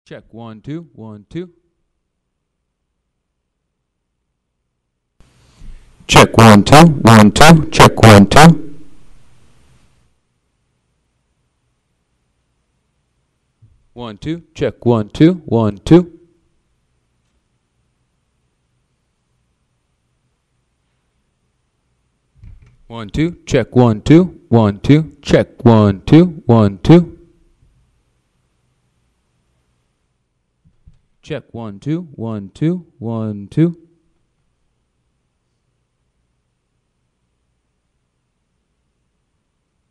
Check 1 2 1 2. Check 1 2 1 2. Check 1 2. 1 2. Check 1 2 1 2. One two, check 1 2 1 2, check 1 2 1 2. Check 1 2 1 2 1 2.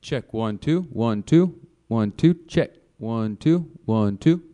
Check 1 2 1 2 1 2, check 1 2 1 2.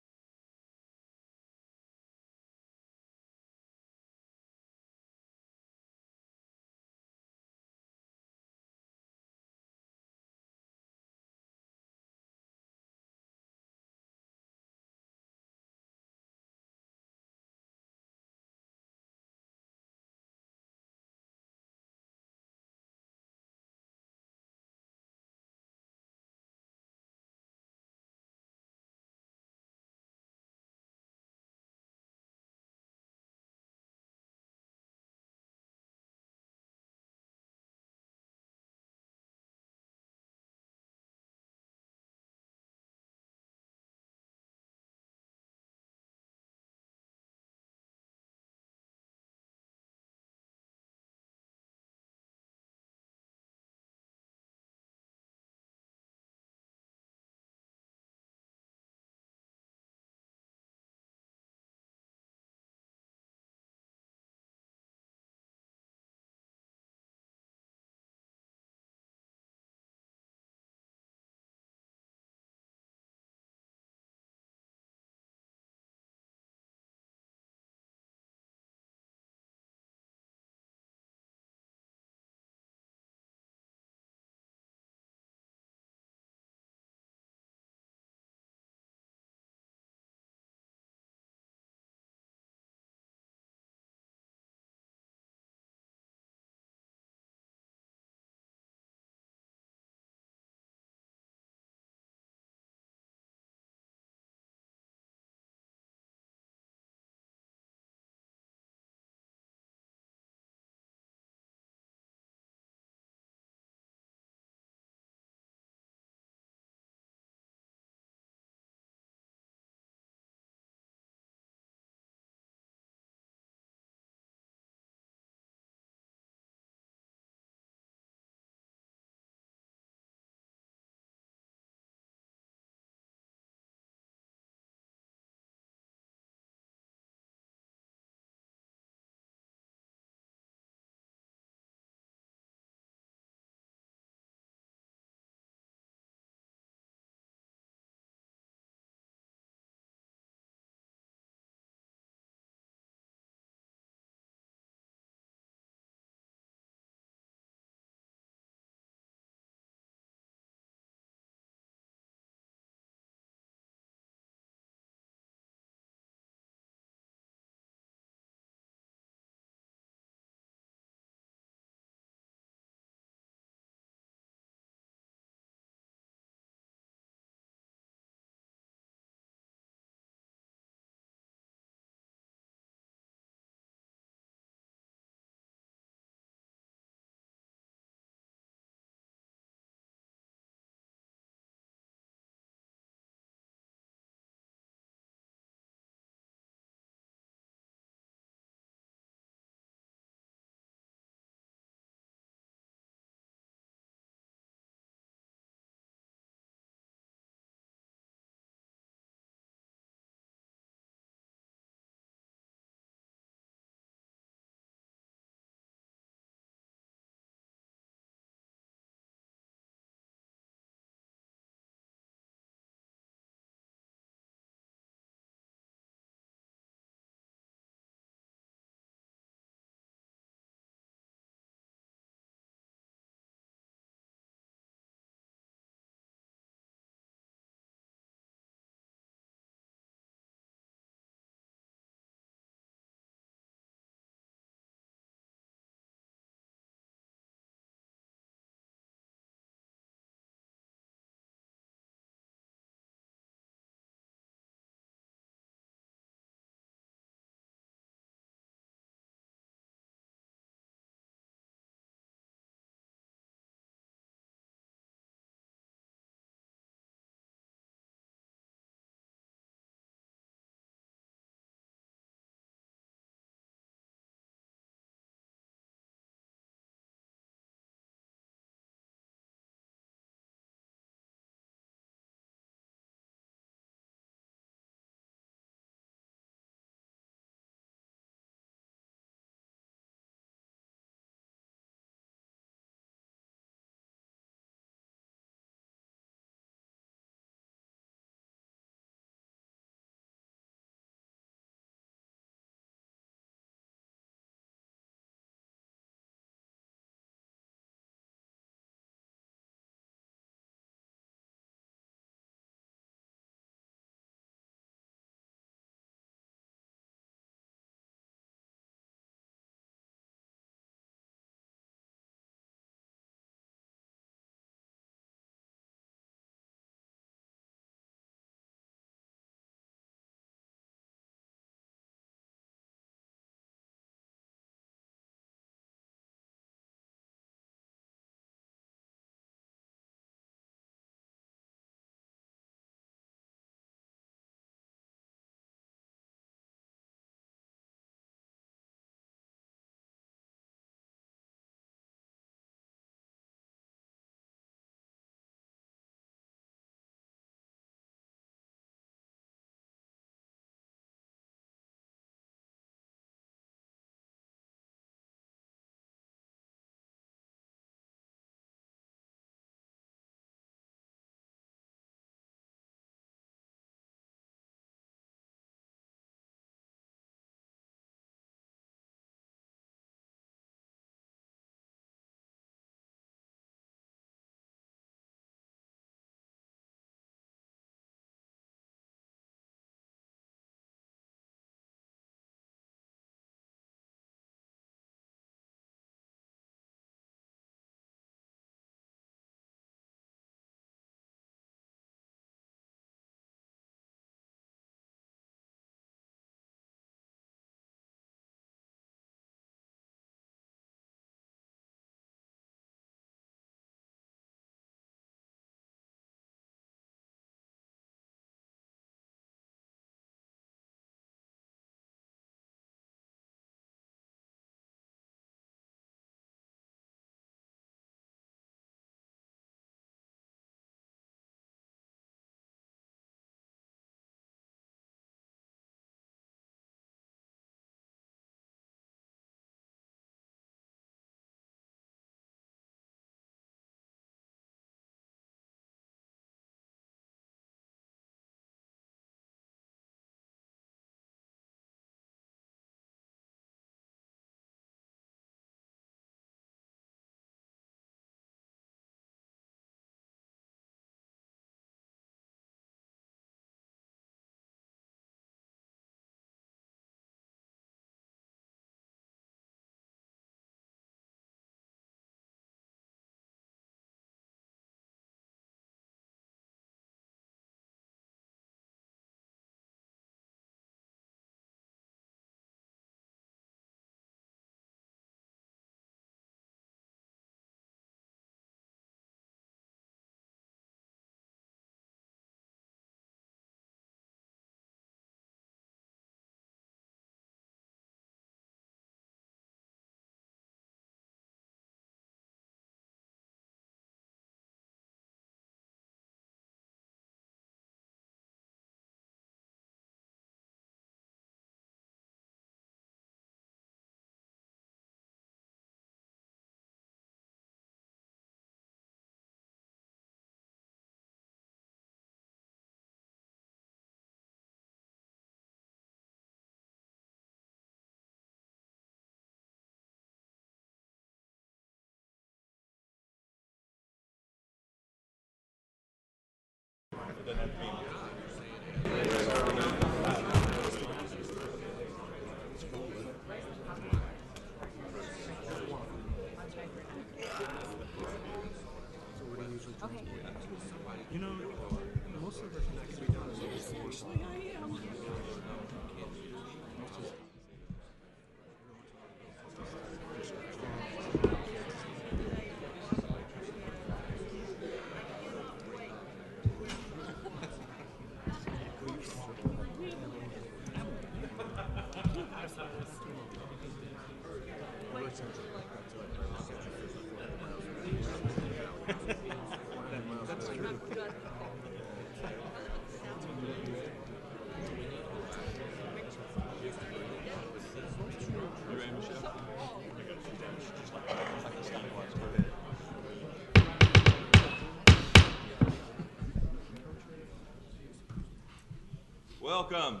Welcome.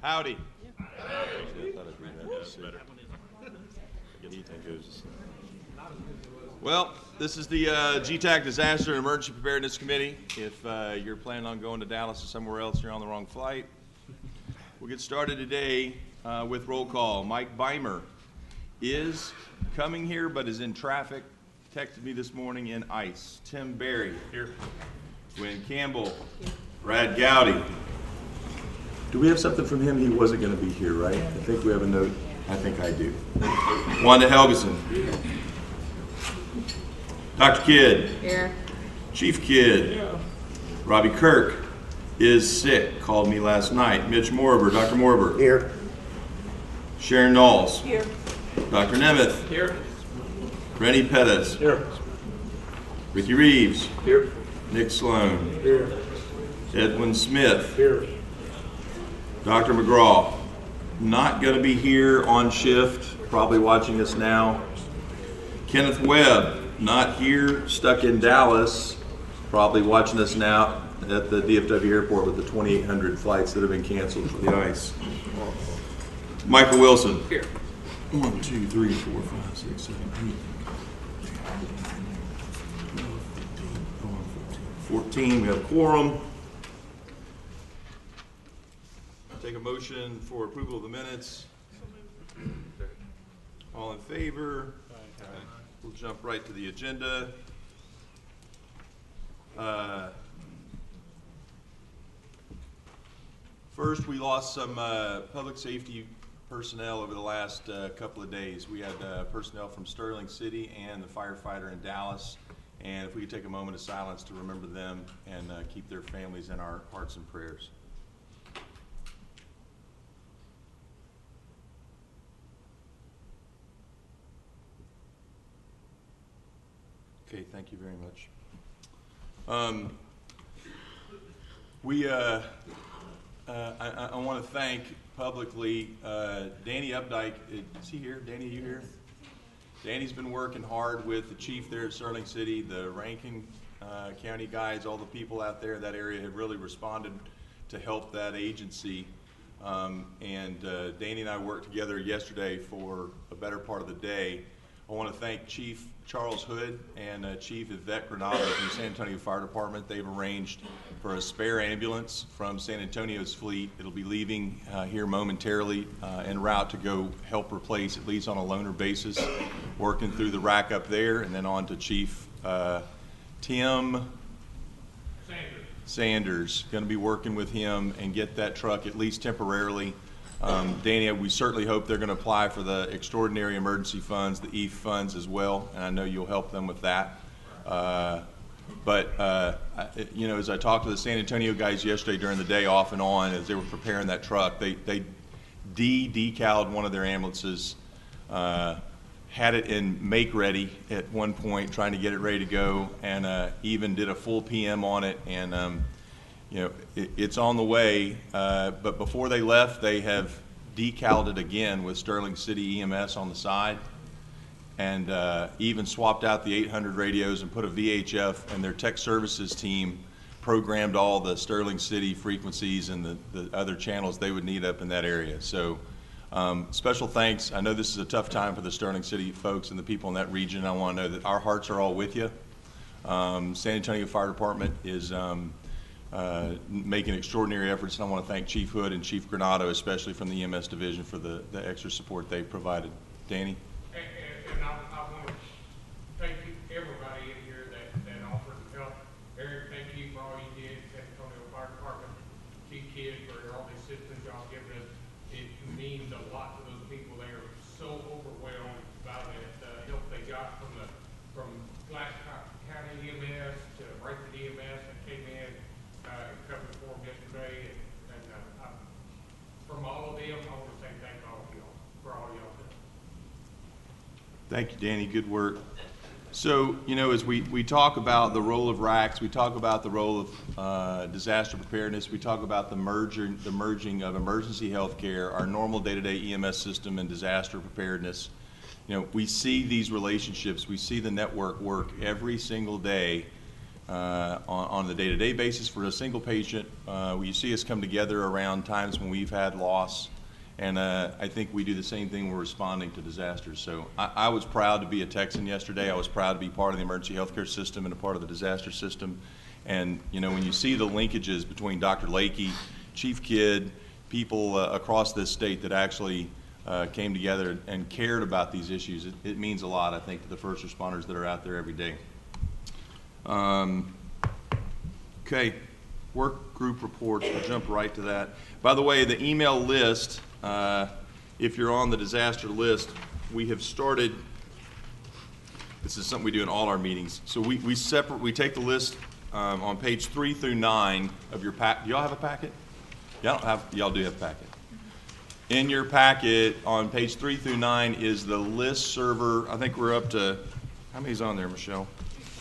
Howdy. Well, this is the GTAC Disaster and Emergency Preparedness Committee. If you're planning on going to Dallas or somewhere else, you're on the wrong flight. We'll get started today with roll call. Mike Beimer is coming here but is in traffic. Texted me this morning in ICE. Tim Berry. Here. Gwen Campbell. Here. Brad Gowdy. Do we have something from him? He wasn't going to be here, right? I think we have a note. I think I do. Wanda Helgeson. Dr. Kidd. Here. Chief Kidd. Yeah. Robbie Kirk is sick. Called me last night. Mitch Morber. Dr. Morber. Here. Sharon Knowles. Here. Dr. Nemeth. Here. Rennie Pettis. Here. Ricky Reeves. Here. Nick Sloan. Here. Edwin Smith. Here. Dr. McGraw. Not going to be here on shift, probably watching us now. Kenneth Webb. Not here, stuck in Dallas, probably watching us now at the DFW airport with the 2,800 flights that have been canceled for the ice. Michael Wilson. Here. 1, 2, 3, 4, 5, 6, 7, 8. 14, we have quorum. Take a motion for approval of the minutes. All in favor? Aye. We'll jump right to the agenda. First, we lost some public safety personnel over the last couple of days. We had personnel from Sterling City and the firefighter in Dallas. And if we could take a moment of silence to remember them and keep their families in our hearts and prayers. Okay, thank you very much. I want to thank publicly Danny Updike. Is he here? Danny, are you here? Danny's been working hard with the chief there at Sterling City, the Rankin County guys, all the people out there in that area have really responded to help that agency. Danny and I worked together yesterday for a better part of the day. I want to thank Chief Charles Hood and Chief Yvette Granado from the San Antonio Fire Department. They've arranged for a spare ambulance from San Antonio's fleet. It'll be leaving here momentarily en route to go help replace, at least on a loaner basis, working through the rack up there, and then on to Chief Tim Sanders. Going to be working with him and get that truck at least temporarily. Danny, we certainly hope they're going to apply for the extraordinary emergency funds, the EAF funds as well, and I know you'll help them with that. You know, as I talked to the San Antonio guys yesterday during the day off and on as they were preparing that truck, they decaled one of their ambulances, had it in make ready at one point, trying to get it ready to go, and even did a full PM on it, and you know, it's on the way, but before they left, they have decaled it again with Sterling City EMS on the side, and even swapped out the 800 radios and put a VHF, and their tech services team programmed all the Sterling City frequencies and the other channels they would need up in that area. So special thanks. I know this is a tough time for the Sterling City folks and the people in that region. I want to know that our hearts are all with you. San Antonio Fire Department is making extraordinary efforts, and I want to thank Chief Hood and Chief Granado, especially from the EMS division, for the extra support they've provided. Danny? And I want to thank everybody in here that offered Thank you, Danny. Good work. So, as we talk about the role of RACs, we talk about the role of disaster preparedness, we talk about the merging of emergency health care, our normal day-to-day EMS system, and disaster preparedness. We see these relationships, we see the network work every single day on the day-to-day basis for a single patient. You see us come together around times when we've had loss. And I think we do the same thing when we're responding to disasters. So I was proud to be a Texan yesterday. I was proud to be part of the emergency healthcare system and a part of the disaster system. And, when you see the linkages between Dr. Lakey, Chief Kidd, people across this state that actually came together and cared about these issues, it means a lot, I think, to the first responders that are out there every day. Okay, work group reports. We'll jump right to that. By the way, the email list, if you're on the disaster list, we have started, this is something we do in all our meetings. So we take the list on page 3 through 9 of your pack. Do y'all have a packet? Y'all do have a packet. In your packet on page 3 through 9 is the list server. I think we're up to, how many's on there, Michelle?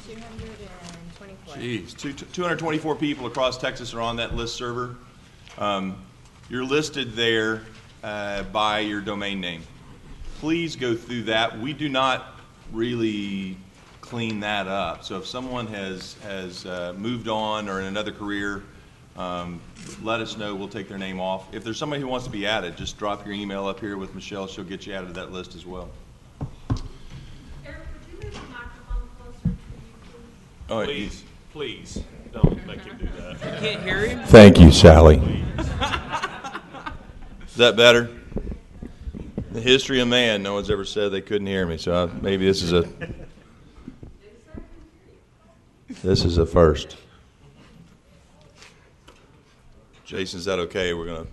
224. Jeez, 224 people across Texas are on that list server. You're listed there by your domain name. Please go through that. We do not really clean that up. So if someone has moved on or in another career, let us know. We'll take their name off. If there's somebody who wants to be added, just drop your email up here with Michelle. She'll get you added to that list as well. Eric, would you move the microphone closer to you, please? Oh, Please, please, don't make him do that. Can't hear him? Thank you, Sally. Is that better? The history of man, no one's ever said they couldn't hear me, so maybe this is a first. Jason, is that okay? We're going to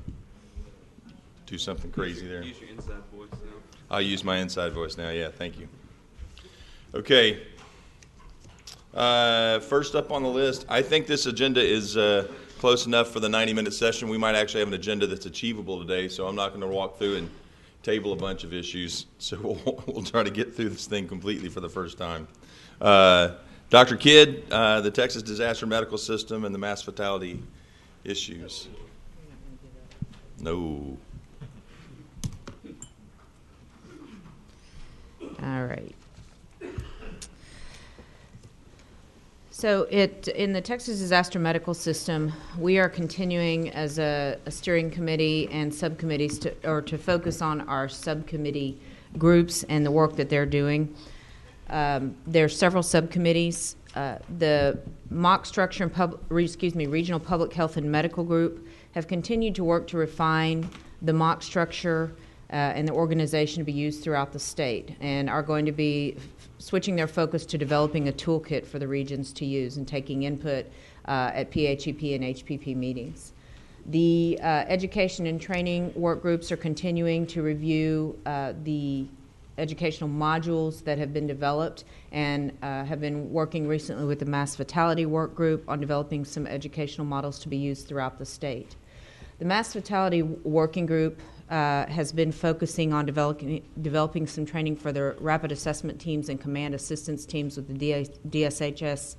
do something crazy there. Use your inside voice now. I'll use my inside voice now, yeah, thank you. Okay. First up on the list, I think this agenda is close enough for the 90-minute session. We might actually have an agenda that's achievable today, so I'm not going to walk through and table a bunch of issues. So we'll try to get through this thing completely for the first time. Dr. Kidd, the Texas Disaster Medical System and the mass fatality issues. No. All right. So in the Texas Disaster Medical System, we are continuing as a steering committee and subcommittees to focus on our subcommittee groups and the work that they're doing. There are several subcommittees. The MOC structure and Regional Public Health and Medical Group have continued to work to refine the MOC structure and the organization to be used throughout the state, and are going to be switching their focus to developing a toolkit for the regions to use and taking input at PHEP and HPP meetings. The education and training work groups are continuing to review the educational modules that have been developed and have been working recently with the mass fatality work group on developing some educational models to be used throughout the state. The mass fatality working group has been focusing on developing some training for the rapid assessment teams and command assistance teams with the DSHS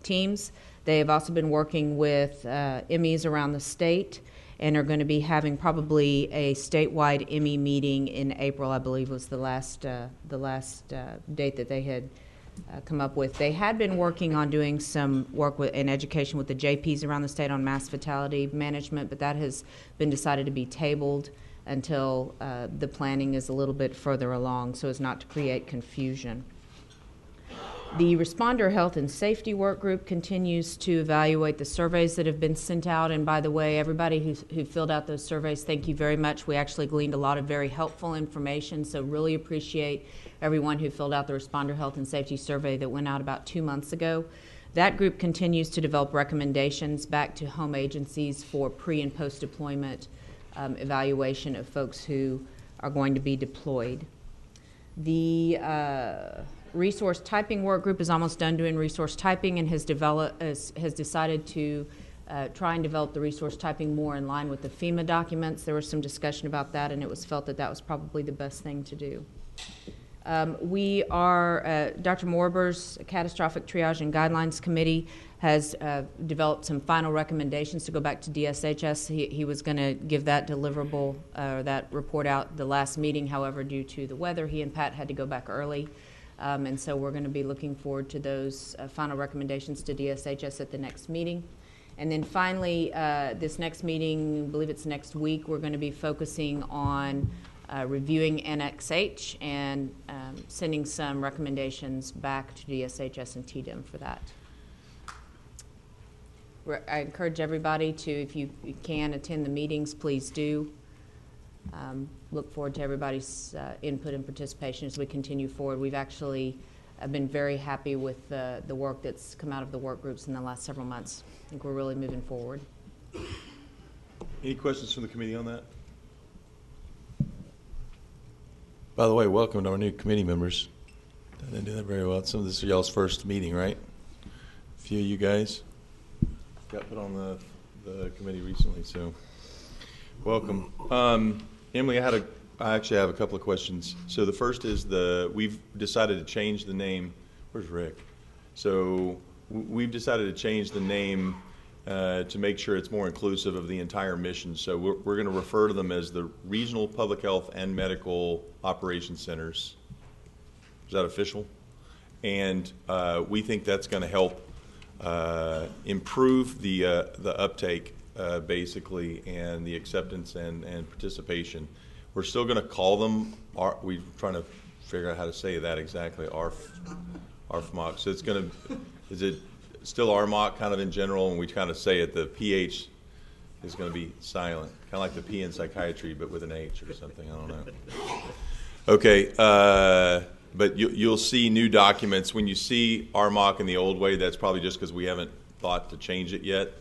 teams. They have also been working with MEs around the state and are going to be having probably a statewide ME meeting in April, I believe was the last date that they had come up with. They had been working on doing some work in education with the JPs around the state on mass fatality management, but that has been decided to be tabled until the planning is a little bit further along so as not to create confusion. The Responder Health and Safety Work Group continues to evaluate the surveys that have been sent out, and by the way, everybody who filled out those surveys, thank you very much. We actually gleaned a lot of very helpful information, so really appreciate everyone who filled out the Responder Health and Safety Survey that went out about 2 months ago. That group continues to develop recommendations back to home agencies for pre- and post-deployment evaluation of folks who are going to be deployed. The resource typing work group is almost done doing resource typing and has decided to try and develop the resource typing more in line with the FEMA documents. There was some discussion about that, and it was felt that that was probably the best thing to do. We are, Dr. Morber's Catastrophic Triage and Guidelines Committee has developed some final recommendations to go back to DSHS. He was going to give that deliverable, that report out the last meeting. However, due to the weather, he and Pat had to go back early. And so we're going to be looking forward to those final recommendations to DSHS at the next meeting. And then finally, this next meeting, I believe it's next week, we're going to be focusing on reviewing NXH and sending some recommendations back to DSHS and TDEM for that. I encourage everybody to, if you can, attend the meetings, please do. Look forward to everybody's input and participation as we continue forward. We've actually been very happy with the work that's come out of the work groups in the last several months. I think we're really moving forward. Any questions from the committee on that? By the way, welcome to our new committee members. Didn't do that very well. Some of this is y'all's first meeting, right? A few of you guys got put on the committee recently, so welcome. Emily, I actually have a couple of questions. So the first is we've decided to change the name. Where's Rick? So we've decided to change the name to make sure it's more inclusive of the entire mission. So we're going to refer to them as the Regional Public Health and Medical Operations Centers. Is that official? And we think that's going to help improve the uptake, basically, and the acceptance and participation. We're still going to call them, we're trying to figure out how to say that exactly, ARFMOC. So it's going to, is it still RMOC kind of in general, and we kind of say it, the PH is going to be silent, kind of like the P in psychiatry, but with an H or something, I don't know. Okay, but you'll see new documents. When you see RMOC in the old way, that's probably just because we haven't thought to change it yet,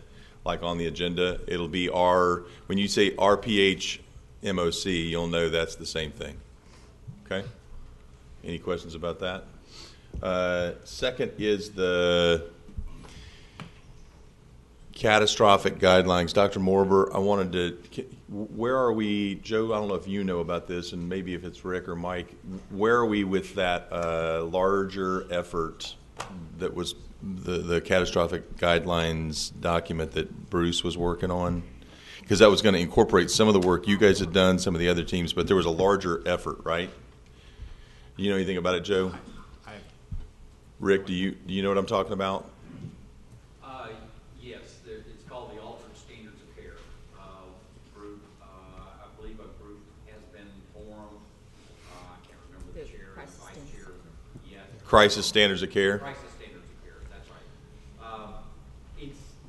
like on the agenda. It'll be when you say RPH MOC, you'll know that's the same thing. Okay? Any questions about that? Second is the catastrophic guidelines. Dr. Morber, I wanted to, where are we, Joe, I don't know if you know about this, and maybe if it's Rick or Mike, where are we with that larger effort that was the catastrophic guidelines document that Bruce was working on? Because that was going to incorporate some of the work you guys had done, some of the other teams, but there was a larger effort, right? You know anything about it, Joe? Rick, do you know what I'm talking about? Yes, it's called the Altered Standards of Care group. I believe a group has been formed. I can't remember the chair and vice chair yet. Crisis Standards of Care? Crisis Standards of Care, that's right.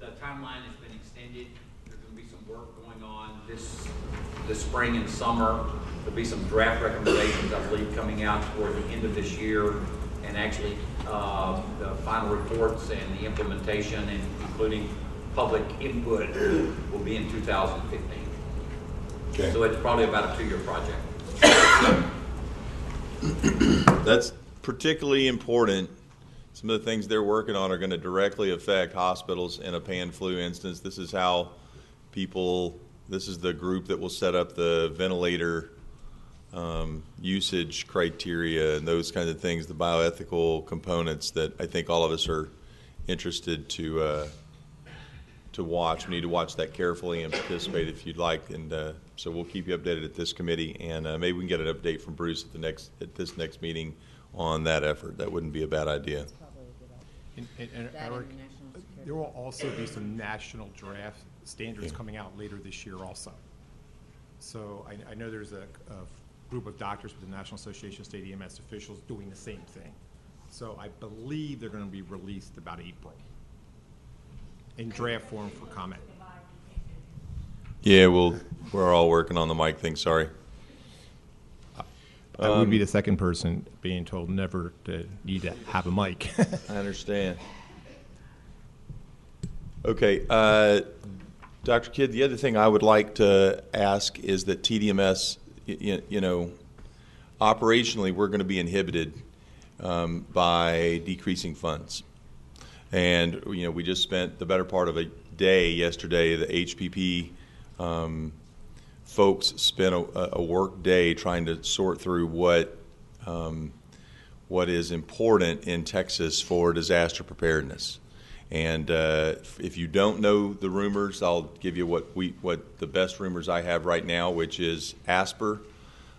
The timeline has been extended. There's going to be some work going on this spring and summer. There'll be some draft recommendations, I believe, coming out toward the end of this year. And actually, the final reports and the implementation, and including public input, will be in 2015. Okay. So it's probably about a 2-year project. That's particularly important. Some of the things they're working on are going to directly affect hospitals in a pan flu instance. This is how this is the group that will set up the ventilator usage criteria and those kinds of things, the bioethical components that I think all of us are interested to watch. We need to watch that carefully and participate if you'd like. And so we'll keep you updated at this committee, and maybe we can get an update from Bruce at this next meeting on that effort. That wouldn't be a bad idea. And Eric, there will also be some national draft standards coming out later this year also. So I know there's a group of doctors with the National Association of State EMS officials doing the same thing. So I believe they're going to be released about April in draft form for comment. Yeah, we're all working on the mic thing, sorry. I would be the second person being told never to need to have a mic. I understand. Okay, Dr. Kidd, the other thing I would like to ask is that TDMS, operationally, we're going to be inhibited by decreasing funds. And, we just spent the better part of a day yesterday. The HPP folks spent a work day trying to sort through what what is important in Texas for disaster preparedness. And if you don't know the rumors, I'll give you what the best rumors I have right now, which is ASPR,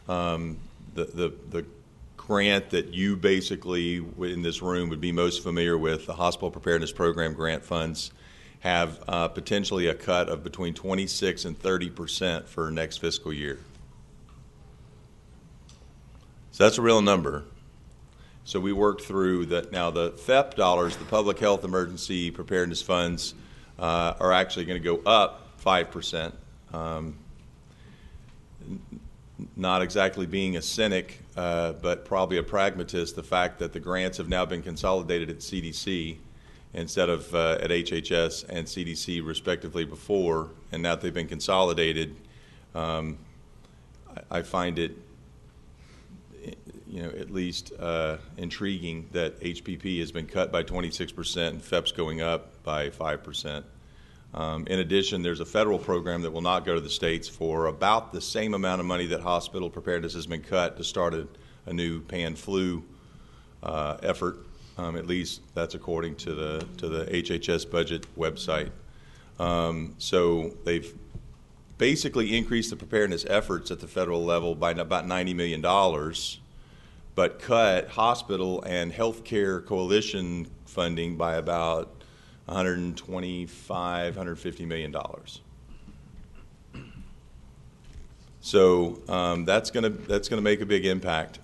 the grant that you basically in this room would be most familiar with, the Hospital Preparedness Program grant funds, have potentially a cut of between 26 and 30% for next fiscal year. So that's a real number. So we worked through that. Now the FEP dollars, the Public Health Emergency Preparedness Funds, are actually going to go up 5%. Not exactly being a cynic, but probably a pragmatist, the fact that the grants have now been consolidated at CDC instead of at HHS and CDC respectively before, and now that they've been consolidated, I find it at least intriguing that HPP has been cut by 26% and FEP's going up by 5%. In addition, there's a federal program that will not go to the states for about the same amount of money that hospital preparedness has been cut to start a new pan-flu effort. At least that's according to the HHS budget website. So they've basically increased the preparedness efforts at the federal level by about $90 million, but cut hospital and healthcare coalition funding by about $150 million. So that's gonna make a big impact.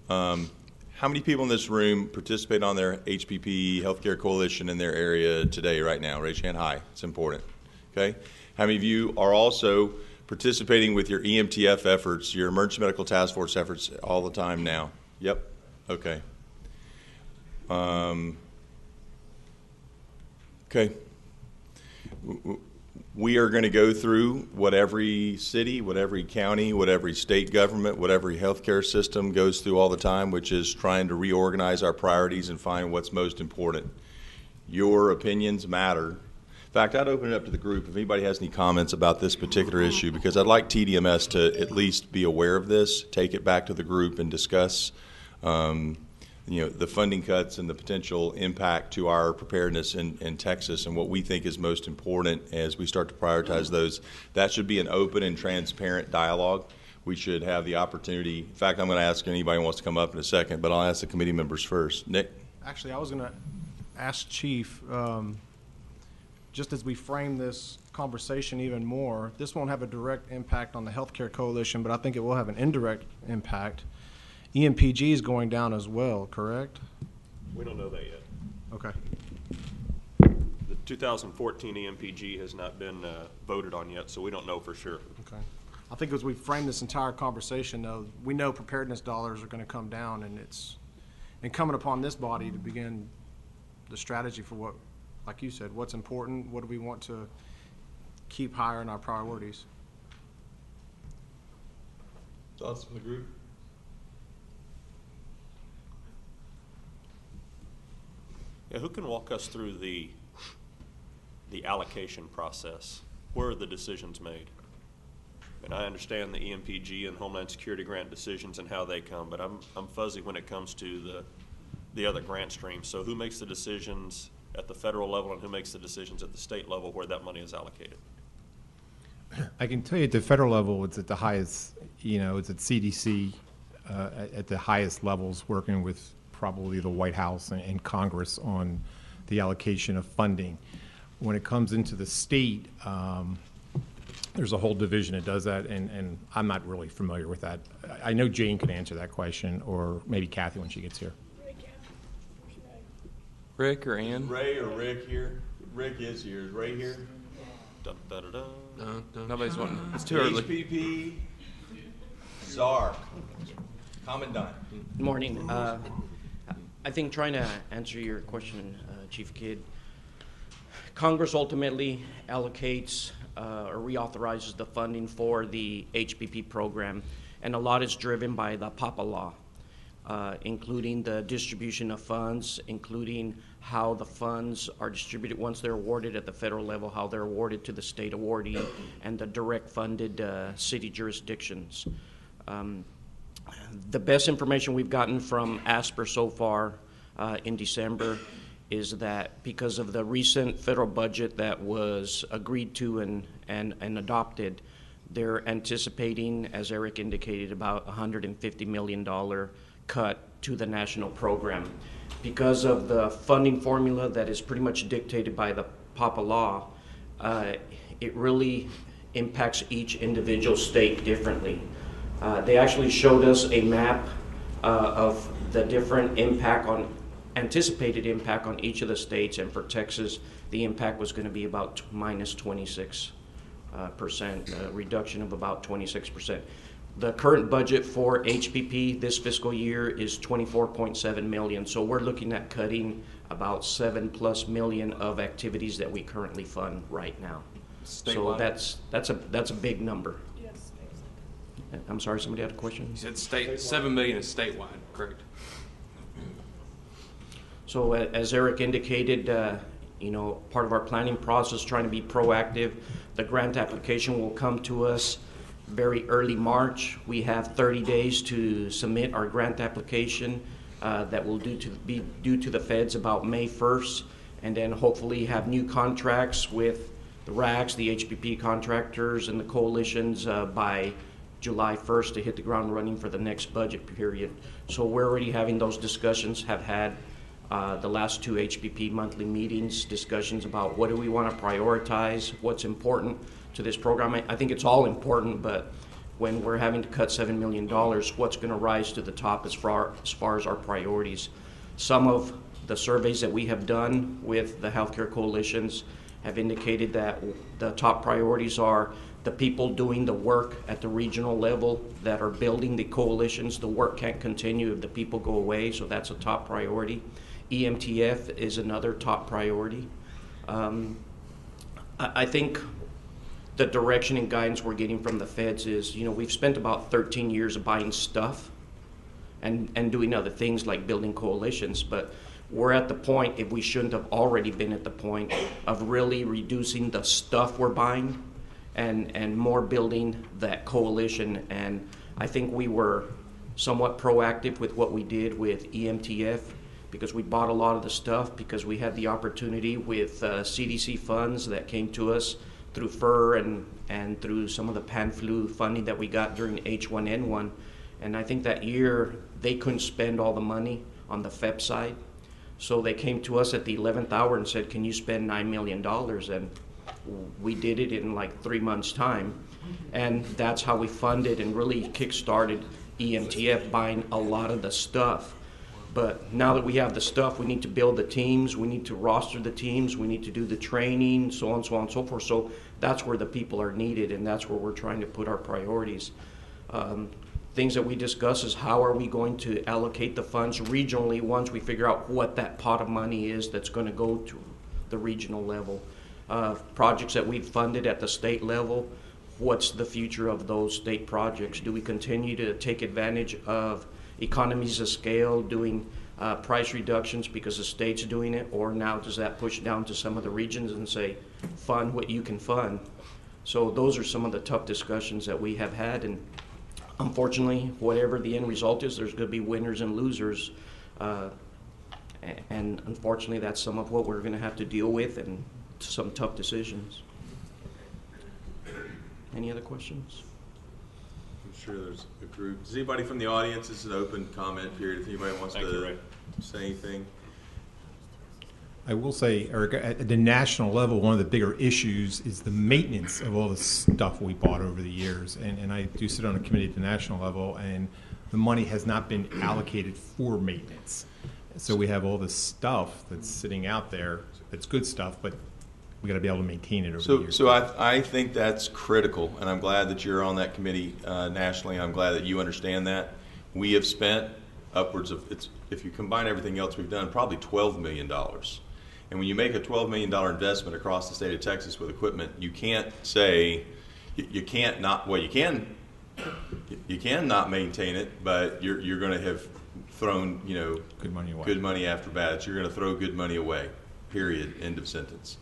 How many people in this room participate on their HPP Healthcare Coalition in their area today, right now? Raise your hand high. It's important. Okay. How many of you are also participating with your EMTF efforts, your Emergency Medical Task Force efforts all the time now? Yep. Okay. Okay. We are going to go through what every city, what every county, what every state government, what every healthcare system goes through all the time, which is trying to reorganize our priorities and find what's most important. Your opinions matter. In fact, I'd open it up to the group if anybody has any comments about this particular issue, because I'd like TDMS to at least be aware of this, take it back to the group and discuss the funding cuts and the potential impact to our preparedness in Texas and what we think is most important as we start to prioritize those. That should be an open and transparent dialogue. We should have the opportunity. In fact, I'm going to ask anybody who wants to come up in a second, but I'll ask the committee members first. Nick? Actually, I was going to ask Chief, just as we frame this conversation even more, this won't have a direct impact on the Healthcare Coalition, but I think it will have an indirect impact. EMPG is going down as well, correct? We don't know that yet. Okay. The 2014 EMPG has not been voted on yet, so we don't know for sure. Okay. I think as we frame this entire conversation, though, we know preparedness dollars are going to come down, and it's incumbent upon this body to begin the strategy for what, like you said, what's important, what do we want to keep higher in our priorities. Thoughts from the group? Yeah, who can walk us through the allocation process? Where are the decisions made? And I understand the EMPG and Homeland Security grant decisions and how they come, but I'm fuzzy when it comes to the other grant streams. So who makes the decisions at the federal level and who makes the decisions at the state level where that money is allocated? I can tell you at the federal level, it's at the highest, it's at CDC at the highest levels, working with probably the White House and Congress on the allocation of funding. When it comes into the state, there's a whole division that does that, and I'm not really familiar with that. I know Jane can answer that question, or maybe Kathy when she gets here. Rick or Ann? Ray or Rick here? Rick is here. Is Ray here? Dun, dun, dun, dun. No, nobody's wanting. It's too early. HPP, czar, commandant. Good morning. I think trying to answer your question, Chief Kidd, Congress ultimately allocates or reauthorizes the funding for the HPP program, and a lot is driven by the PAPA law, including the distribution of funds, including how the funds are distributed once they're awarded at the federal level, how they're awarded to the state awardee, and the direct funded city jurisdictions. The best information we've gotten from ASPR so far in December is that because of the recent federal budget that was agreed to and adopted, they're anticipating, as Eric indicated, about $150 million cut to the national program. Because of the funding formula that is pretty much dictated by the PAPA law, it really impacts each individual state differently. They actually showed us a map of the different anticipated impact on each of the states, and for Texas, the impact was going to be about minus 26%, a reduction of about 26%. The current budget for HPP this fiscal year is $24.7 million, so we're looking at cutting about $7+ million of activities that we currently fund right now. Statewide? So that's a big number. Yes. I'm sorry, somebody had a question? You said $7 million is statewide, correct? So as Eric indicated, part of our planning process, trying to be proactive. The grant application will come to us very early March. We have 30 days to submit our grant application that will be due to the feds about May 1st, and then hopefully have new contracts with the RACs, the HPP contractors, and the coalitions by July 1st to hit the ground running for the next budget period. So we're already having those discussions, have had the last 2 HPP monthly meetings, discussions about what do we want to prioritize, what's important to this program. I think it's all important, but when we're having to cut $7 million, what's going to rise to the top as far as our priorities? Some of the surveys that we have done with the healthcare coalitions have indicated that the top priorities are the people doing the work at the regional level that are building the coalitions. The work can't continue if the people go away, so that's a top priority. EMTF is another top priority. I think the direction and guidance we're getting from the feds is, we've spent about 13 years of buying stuff and doing other things like building coalitions, but we're at the point, if we shouldn't have already been at the point, of really reducing the stuff we're buying and more building that coalition. And I think we were somewhat proactive with what we did with EMTF, because we bought a lot of the stuff because we had the opportunity with CDC funds that came to us through FUR and through some of the pan-flu funding that we got during H1N1. And I think that year they couldn't spend all the money on the FEP side. So they came to us at the 11th hour and said, can you spend $9 million? And we did it in like 3 months' time. And that's how we funded and really kick-started EMTF, buying a lot of the stuff. But now that we have the stuff, we need to build the teams, we need to roster the teams, we need to do the training, so on and so forth. So that's where the people are needed, and that's where we're trying to put our priorities. Things that we discuss is how are we going to allocate the funds regionally once we figure out what that pot of money is that's going to go to the regional level. Projects that we've funded at the state level, what's the future of those state projects? Do we continue to take advantage of economies of scale, doing price reductions because the state's doing it, or now does that push down to some of the regions and say, fund what you can fund? So those are some of the tough discussions that we have had, and unfortunately, whatever the end result is, there's going to be winners and losers, and unfortunately that's some of what we're going to have to deal with, and some tough decisions. Any other questions? I'm sure there's a group. Does anybody from the audience, this is an open comment period, if anybody wants to say anything? I will say, Eric, at the national level, one of the bigger issues is the maintenance of all the stuff we bought over the years. And I do sit on a committee at the national level, and the money has not been allocated for maintenance. So we have all this stuff that's sitting out there that's good stuff, but we got to be able to maintain it over the years. So I think that's critical, and I'm glad that you're on that committee nationally. I'm glad that you understand that. We have spent upwards of, if you combine everything else we've done, probably $12 million. And when you make a $12 million investment across the state of Texas with equipment, you can't say, you can't not, well, you can not maintain it, but you're going to have thrown, good money away. Good money after bad. You're going to throw good money away, period, end of sentence.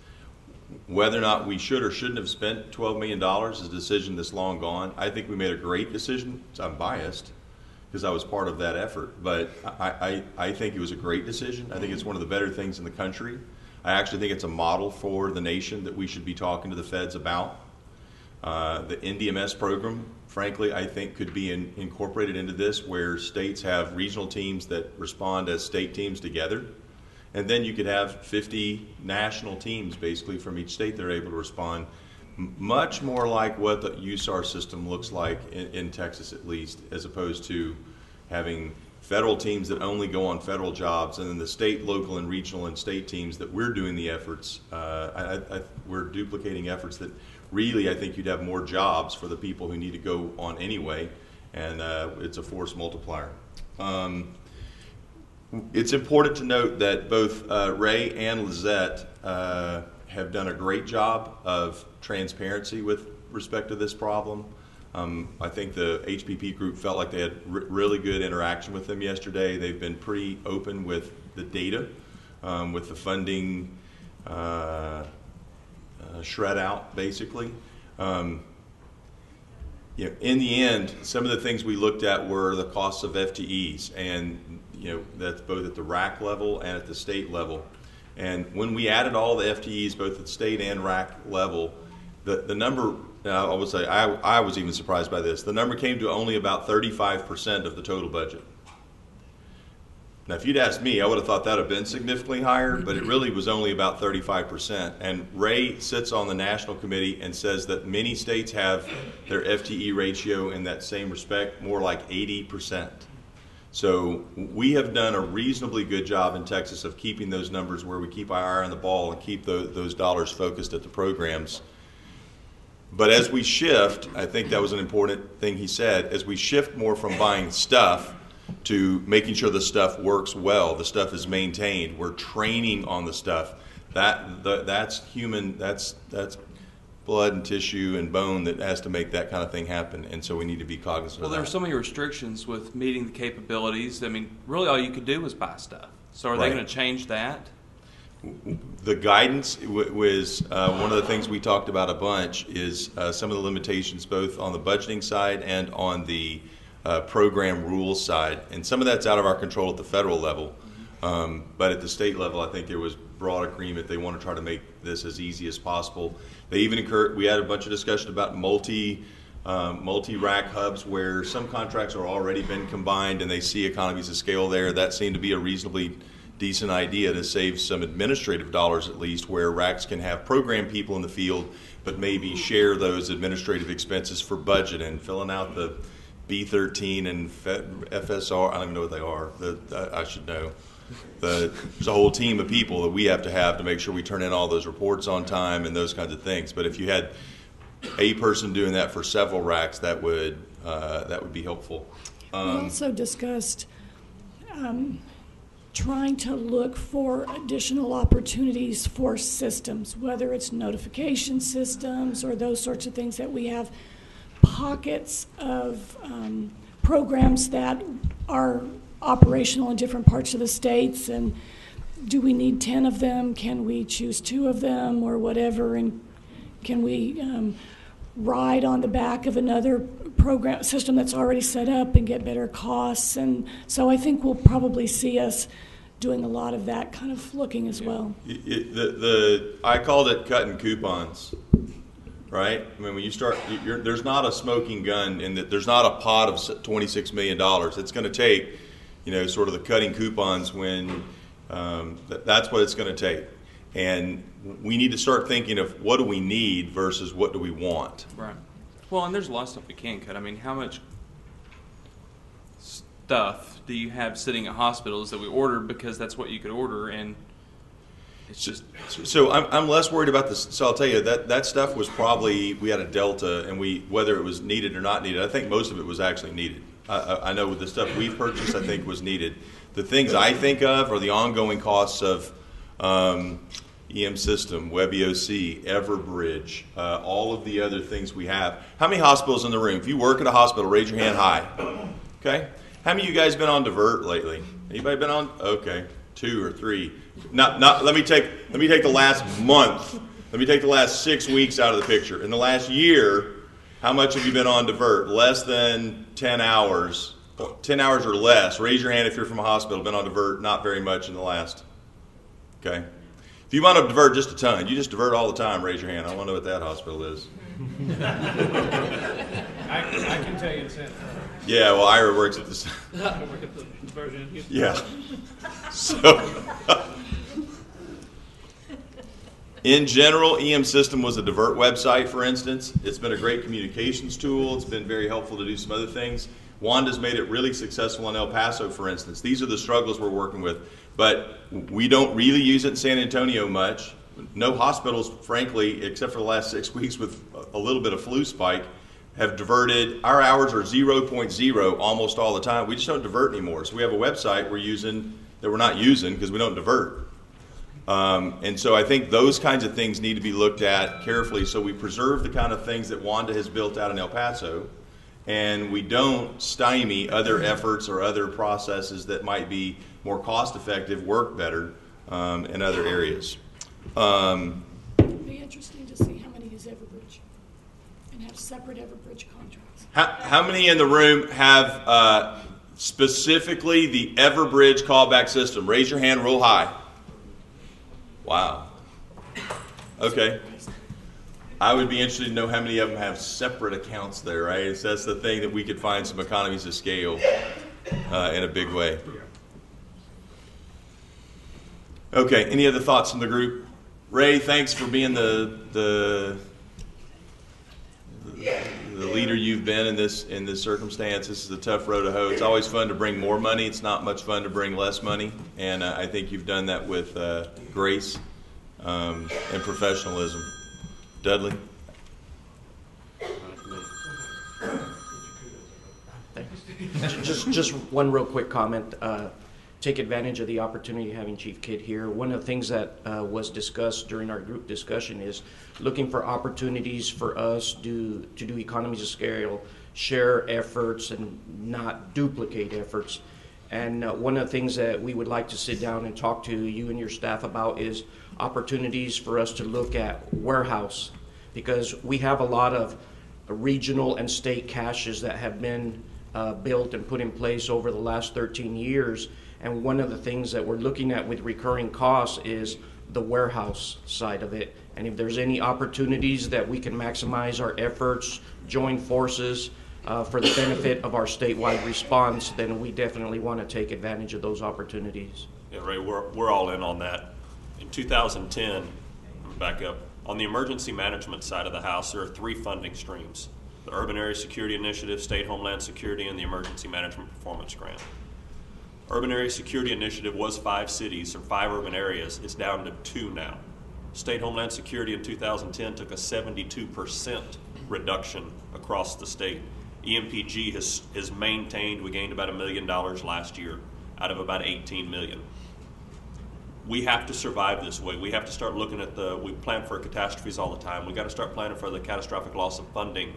Whether or not we should or shouldn't have spent $12 million is a decision that's long gone. I think we made a great decision. I'm biased, because I was part of that effort. But I think it was a great decision. I think it's one of the better things in the country. I actually think it's a model for the nation that we should be talking to the feds about. The NDMS program, frankly, I think could be incorporated into this, where states have regional teams that respond as state teams together. And then you could have 50 national teams, basically, from each state that are able to respond, much more like what the USAR system looks like in Texas, at least, as opposed to having federal teams that only go on federal jobs, and then the state, local, and regional and state teams that we're doing the efforts. We're duplicating efforts that really, I think you'd have more jobs for the people who need to go on anyway, and it's a force multiplier. It's important to note that both Ray and Lizette have done a great job of transparency with respect to this problem. I think the HPP group felt like they had really good interaction with them yesterday. They've been pretty open with the data, with the funding shred out, basically. You know, in the end, some of the things we looked at were the costs of FTEs, and that's both at the RAC level and at the state level. And when we added all the FTEs, both at state and RAC level, the number, I would say, I was even surprised by this. The number came to only about 35% of the total budget. Now, if you'd asked me, I would have thought that would have been significantly higher, but it really was only about 35%. And Ray sits on the national committee and says that many states have their FTE ratio in that same respect, more like 80%. So we have done a reasonably good job in Texas of keeping those numbers where we keep our eye on the ball and keep those dollars focused at the programs. But as we shift, I think that was an important thing he said, as we shift more from buying stuff to making sure the stuff works well, the stuff is maintained, we're training on the stuff, that's human, that's blood and tissue and bone that has to make that kind of thing happen, and so we need to be cognizant of that. Well, there are so many restrictions with meeting the capabilities. I mean, really all you could do was buy stuff. So are they going to change that? The guidance was one of the things we talked about a bunch is some of the limitations both on the budgeting side and on the program rules side, and some of that's out of our control at the federal level, but at the state level I think there was broad agreement they want to try to make this as easy as possible. They even we had a bunch of discussion about multi-rack hubs where some contracts are already been combined and they see economies of scale there. That seemed to be a reasonably decent idea to save some administrative dollars, at least, where racks can have program people in the field but maybe share those administrative expenses for budget and filling out the B13 and FSR. I don't even know what they are. I should know. There's a whole team of people that we have to make sure we turn in all those reports on time and those kinds of things. But if you had a person doing that for several racks, that would be helpful. We also discussed trying to look for additional opportunities for systems, whether it's notification systems or those sorts of things, that we have pockets of programs that are operational in different parts of the states, and do we need 10 of them? Can we choose 2 of them or whatever, and can we ride on the back of another program system that's already set up and get better costs? And so I think we'll probably see us doing a lot of that kind of looking as well. I called it cutting coupons. Right? I mean, when you start, there's not a smoking gun in that. There's not a pot of $26 million. It's going to take, sort of the cutting coupons when that's what it's going to take. And we need to start thinking of what do we need versus what do we want. Right. Well, and there's a lot of stuff we can cut. I mean, how much stuff do you have sitting at hospitals that we ordered because that's what you could order, and it's just... So I'm less worried about this. So I'll tell you that stuff was probably, we had a delta, and whether it was needed or not needed, I think most of it was actually needed. I know with the stuff we've purchased, I think was needed. The things I think of are the ongoing costs of EM System, WebEOC, Everbridge, all of the other things we have. How many hospitals in the room? If you work at a hospital, raise your hand high. Okay. How many of you guys been on Divert lately? Anybody been on? Okay, 2 or 3. Let me take the last month. Let me take the last 6 weeks out of the picture. In the last year, how much have you been on Divert? Less than 10 hours 10 hours or less, raise your hand if you're from a hospital, been on divert, not very much in the last. Okay. If you want to divert just a ton, you just divert all the time, raise your hand. I want to know what that hospital is. I can tell you it's in. Yeah, well, Ira works at this. I work at the diversion in Houston. Yeah. So, in general, EM System was a divert website, for instance. It's been a great communications tool. It's been very helpful to do some other things. Wanda's made it really successful in El Paso, for instance. These are the struggles we're working with. But we don't really use it in San Antonio much. No hospitals, frankly, except for the last 6 weeks with a little bit of flu spike, have diverted. Our hours are 0.0 almost all the time. We just don't divert anymore. So we have a website we're not using because we don't divert. And so I think those kinds of things need to be looked at carefully so we preserve the kind of things that Wanda has built out in El Paso, and we don't stymie other efforts or other processes that might be more cost-effective, work better in other areas. It'd be interesting to see how many use Everbridge and have separate Everbridge contracts. How many in the room have specifically the Everbridge callback system? Raise your hand real high. Wow. Okay. I would be interested to know how many of them have separate accounts there, right? So that's the thing that we could find some economies of scale in a big way. Okay, any other thoughts from the group? Ray, thanks for being the leader you've been in this circumstance. This is a tough road to hoe. It's always fun to bring more money. It's not much fun to bring less money, and I think you've done that with grace and professionalism. Dudley? Just one real quick comment. Take advantage of the opportunity of having Chief Kidd here. One of the things that was discussed during our group discussion is looking for opportunities for us to do economies of scale, share efforts, and not duplicate efforts. And one of the things that we would like to sit down and talk to you and your staff about is opportunities for us to look at warehouse, because we have a lot of regional and state caches that have been built and put in place over the last 13 years. And one of the things that we're looking at with recurring costs is the warehouse side of it. And if there's any opportunities that we can maximize our efforts, join forces for the benefit of our statewide response, then we definitely want to take advantage of those opportunities. Yeah, Ray, we're all in on that. In 2010, back up, on the emergency management side of the house, there are 3 funding streams: the Urban Area Security Initiative, State Homeland Security, and the Emergency Management Performance Grant. Urban Area Security Initiative was 5 cities or 5 urban areas. It's down to 2 now. State Homeland Security in 2010 took a 72% reduction across the state. EMPG has maintained, we gained about $1 million last year out of about 18 million. We have to survive this way. We have to start looking at we plan for catastrophes all the time. We got to start planning for the catastrophic loss of funding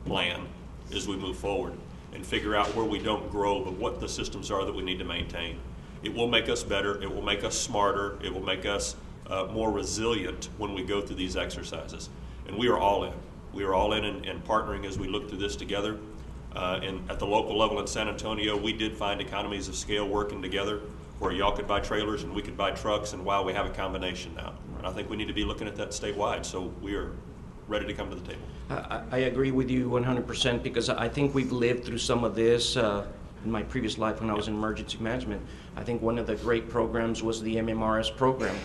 plan as we move forward and figure out where we don't grow, but what the systems are that we need to maintain. It will make us better. It will make us smarter. It will make us more resilient when we go through these exercises. And we are all in. We are all in and partnering as we look through this together. And at the local level in San Antonio, we did find economies of scale working together where y'all could buy trailers and we could buy trucks, and wow, we have a combination now. And I think we need to be looking at that statewide, so we are ready to come to the table. I agree with you 100% because I think we've lived through some of this in my previous life when I was in emergency management. I think one of the great programs was the MMRS program.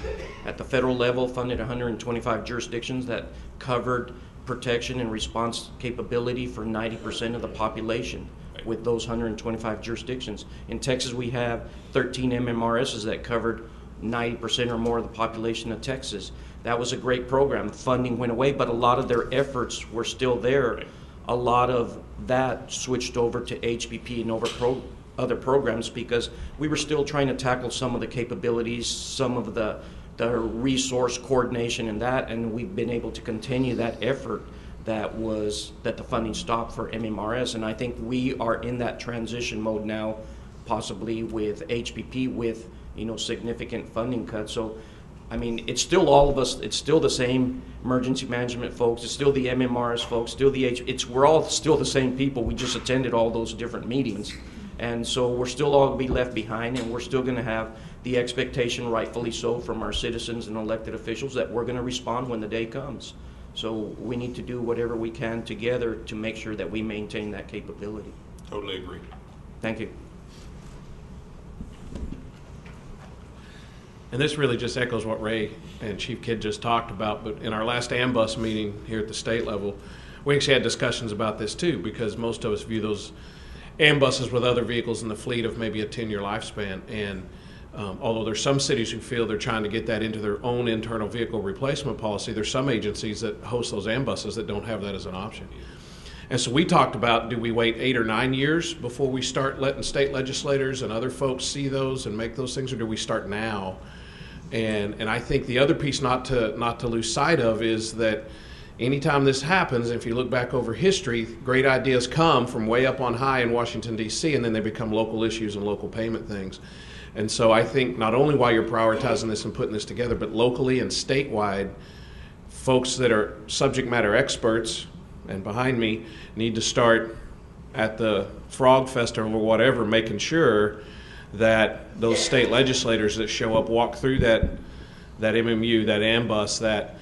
At the federal level, funded 125 jurisdictions that covered protection and response capability for 90% of the population with those 125 jurisdictions. In Texas, we have 13 MMRSs that covered 90% or more of the population of Texas. That was a great program. Funding went away, but a lot of their efforts were still there. A lot of that switched over to HPP and other programs because we were still trying to tackle some of the capabilities, some of the resource coordination and that, and we've been able to continue that effort that the funding stopped for MMRS. And I think we are in that transition mode now, possibly with HPP with significant funding cuts. So I mean, it's still all of us. It's still the same emergency management folks. It's still the MMRS folks. Still we're all still the same people. We just attended all those different meetings, And so we're still all going to be left behind, and we're still going to have the expectation, rightfully so, from our citizens and elected officials that we're going to respond when the day comes. So we need to do whatever we can together to make sure that we maintain that capability. Totally agree. Thank you. And this really just echoes what Ray and Chief Kidd just talked about, but in our last AMBUS meeting here at the state level, we actually had discussions about this too, because most of us view those AMBUSes with other vehicles in the fleet of maybe a 10-year lifespan. And although there's some cities who feel they're trying to get that into their own internal vehicle replacement policy, there's some agencies that host those AMBUSes that don't have that as an option. And so we talked about, do we wait 8 or 9 years before we start letting state legislators and other folks see those and make those things, or do we start now? And I think the other piece not to lose sight of is that anytime this happens, if you look back over history, great ideas come from way up on high in Washington, D.C., and then they become local issues and local payment things. And so I think not only while you're prioritizing this and putting this together, but locally and statewide, folks that are subject matter experts, and behind me, need to start at the Frog Festival or whatever, making sure that those state legislators that show up walk through that MMU, that AMBUS, that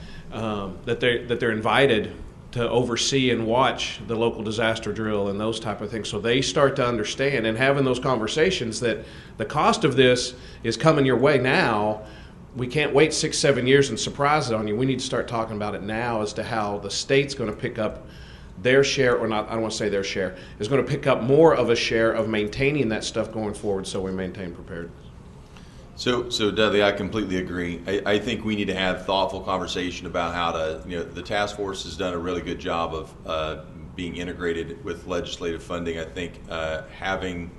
they're invited to oversee and watch the local disaster drill and those type of things, so they start to understand and having those conversations that the cost of this is coming your way now. We can't wait 6-7 years and surprise it on you. We need to start talking about it now as to how the state's going to pick up their share, or not, I don't want to say their share, is going to pick up more of a share of maintaining that stuff going forward, so we maintain preparedness. So Dudley, I completely agree. I think we need to have thoughtful conversation about how to, the task force has done a really good job of being integrated with legislative funding. I think having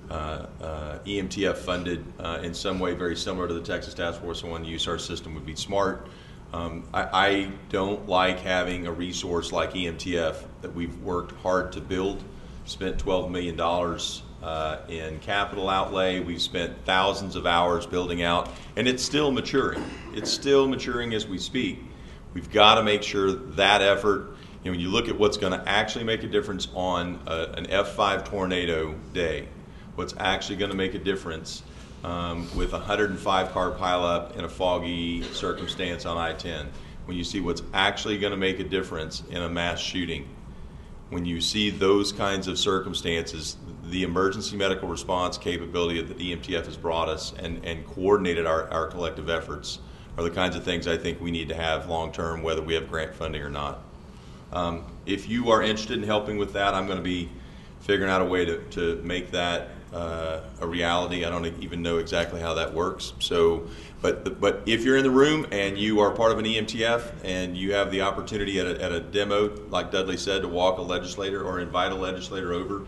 EMTF funded in some way very similar to the Texas Task Force on USAR system would be smart. I don't like having a resource like EMTF that we've worked hard to build, spent $12 million in capital outlay. We've spent thousands of hours building out, and it's still maturing. It's still maturing as we speak. We've got to make sure that effort, when you look at what's going to actually make a difference on an F5 tornado day, what's actually going to make a difference with a 105-car pileup in a foggy circumstance on I-10, when you see what's actually going to make a difference in a mass shooting, when you see those kinds of circumstances, the emergency medical response capability that the EMTF has brought us and coordinated our collective efforts are the kinds of things I think we need to have long-term, whether we have grant funding or not. If you are interested in helping with that, I'm going to be figuring out a way to make that a reality. I don't even know exactly how that works. So, but if you're in the room and you are part of an EMTF and you have the opportunity at a demo, like Dudley said, to walk a legislator or invite a legislator over,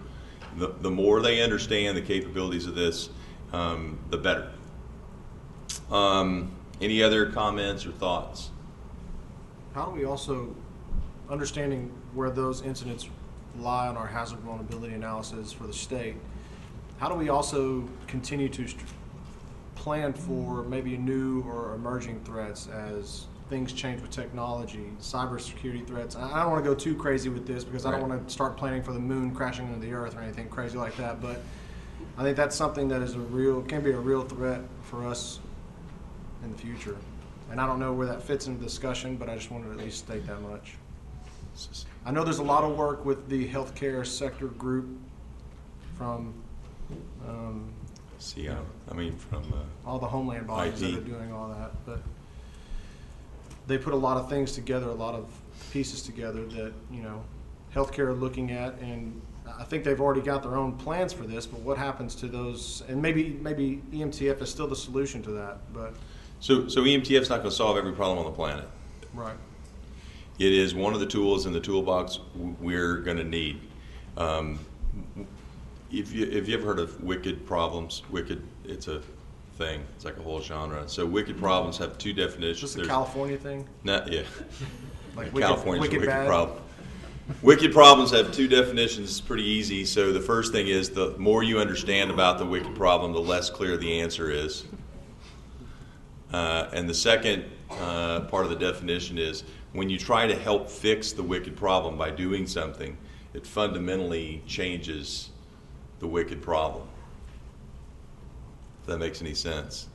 the more they understand the capabilities of this, the better. Any other comments or thoughts? How do we also, understanding where those incidents lie on our hazard vulnerability analysis for the state, how do we also continue to plan for maybe new or emerging threats as things change with technology, cybersecurity threats? I don't want to go too crazy with this because I don't want to start planning for the moon crashing into the earth or anything crazy like that, but I think that's something that is can be a real threat for us in the future. And I don't know where that fits into the discussion, but I just wanted to at least state that much. I know there's a lot of work with the healthcare sector group from from all the homeland bodies that are doing all that, but they put a lot of things together, a lot of pieces together that healthcare are looking at, and I think they've already got their own plans for this. But what happens to those? And maybe EMTF is still the solution to that, but so EMTF is not going to solve every problem on the planet. Right. It is one of the tools in the toolbox we're going to need. If you ever heard of wicked problems, it's a thing. It's like a whole genre. So wicked problems have two definitions. Is this a California thing? No, yeah. Like California's wicked bad? problem. Wicked problems have two definitions. It's pretty easy. So the first thing is the more you understand about the wicked problem, the less clear the answer is. And the second part of the definition is when you try to help fix the wicked problem by doing something, it fundamentally changes the wicked problem. If that makes any sense.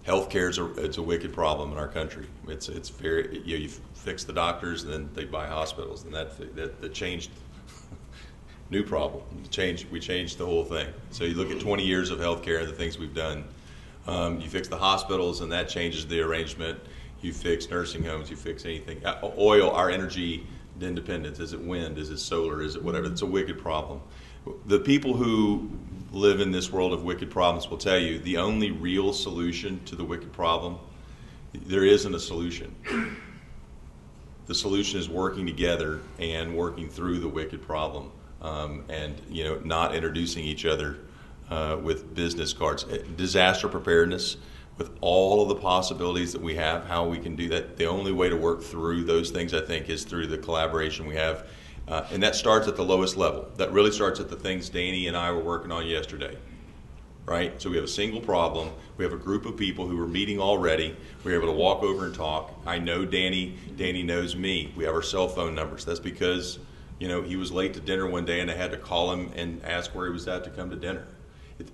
Healthcare it's a wicked problem in our country. It's very, you fix the doctors and then they buy hospitals, and that changed. New problem. We changed the whole thing. So you look at 20 years of healthcare and the things we've done. You fix the hospitals and that changes the arrangement. You fix nursing homes. You fix anything. Oil, our energy independence. Is it wind? Is it solar? Is it whatever? It's a wicked problem. The people who live in this world of wicked problems will tell you the only real solution to the wicked problem, there isn't a solution. The solution is working together and working through the wicked problem, and not introducing each other with business cards. Disaster preparedness, with all of the possibilities that we have, how we can do that. The only way to work through those things, I think, is through the collaboration we have. And that starts at the lowest level. That really starts at the things Danny and I were working on yesterday, right? So we have a single problem. We have a group of people who are meeting already. We're able to walk over and talk. I know Danny. Danny knows me. We have our cell phone numbers. That's because, he was late to dinner one day and I had to call him and ask where he was at to come to dinner.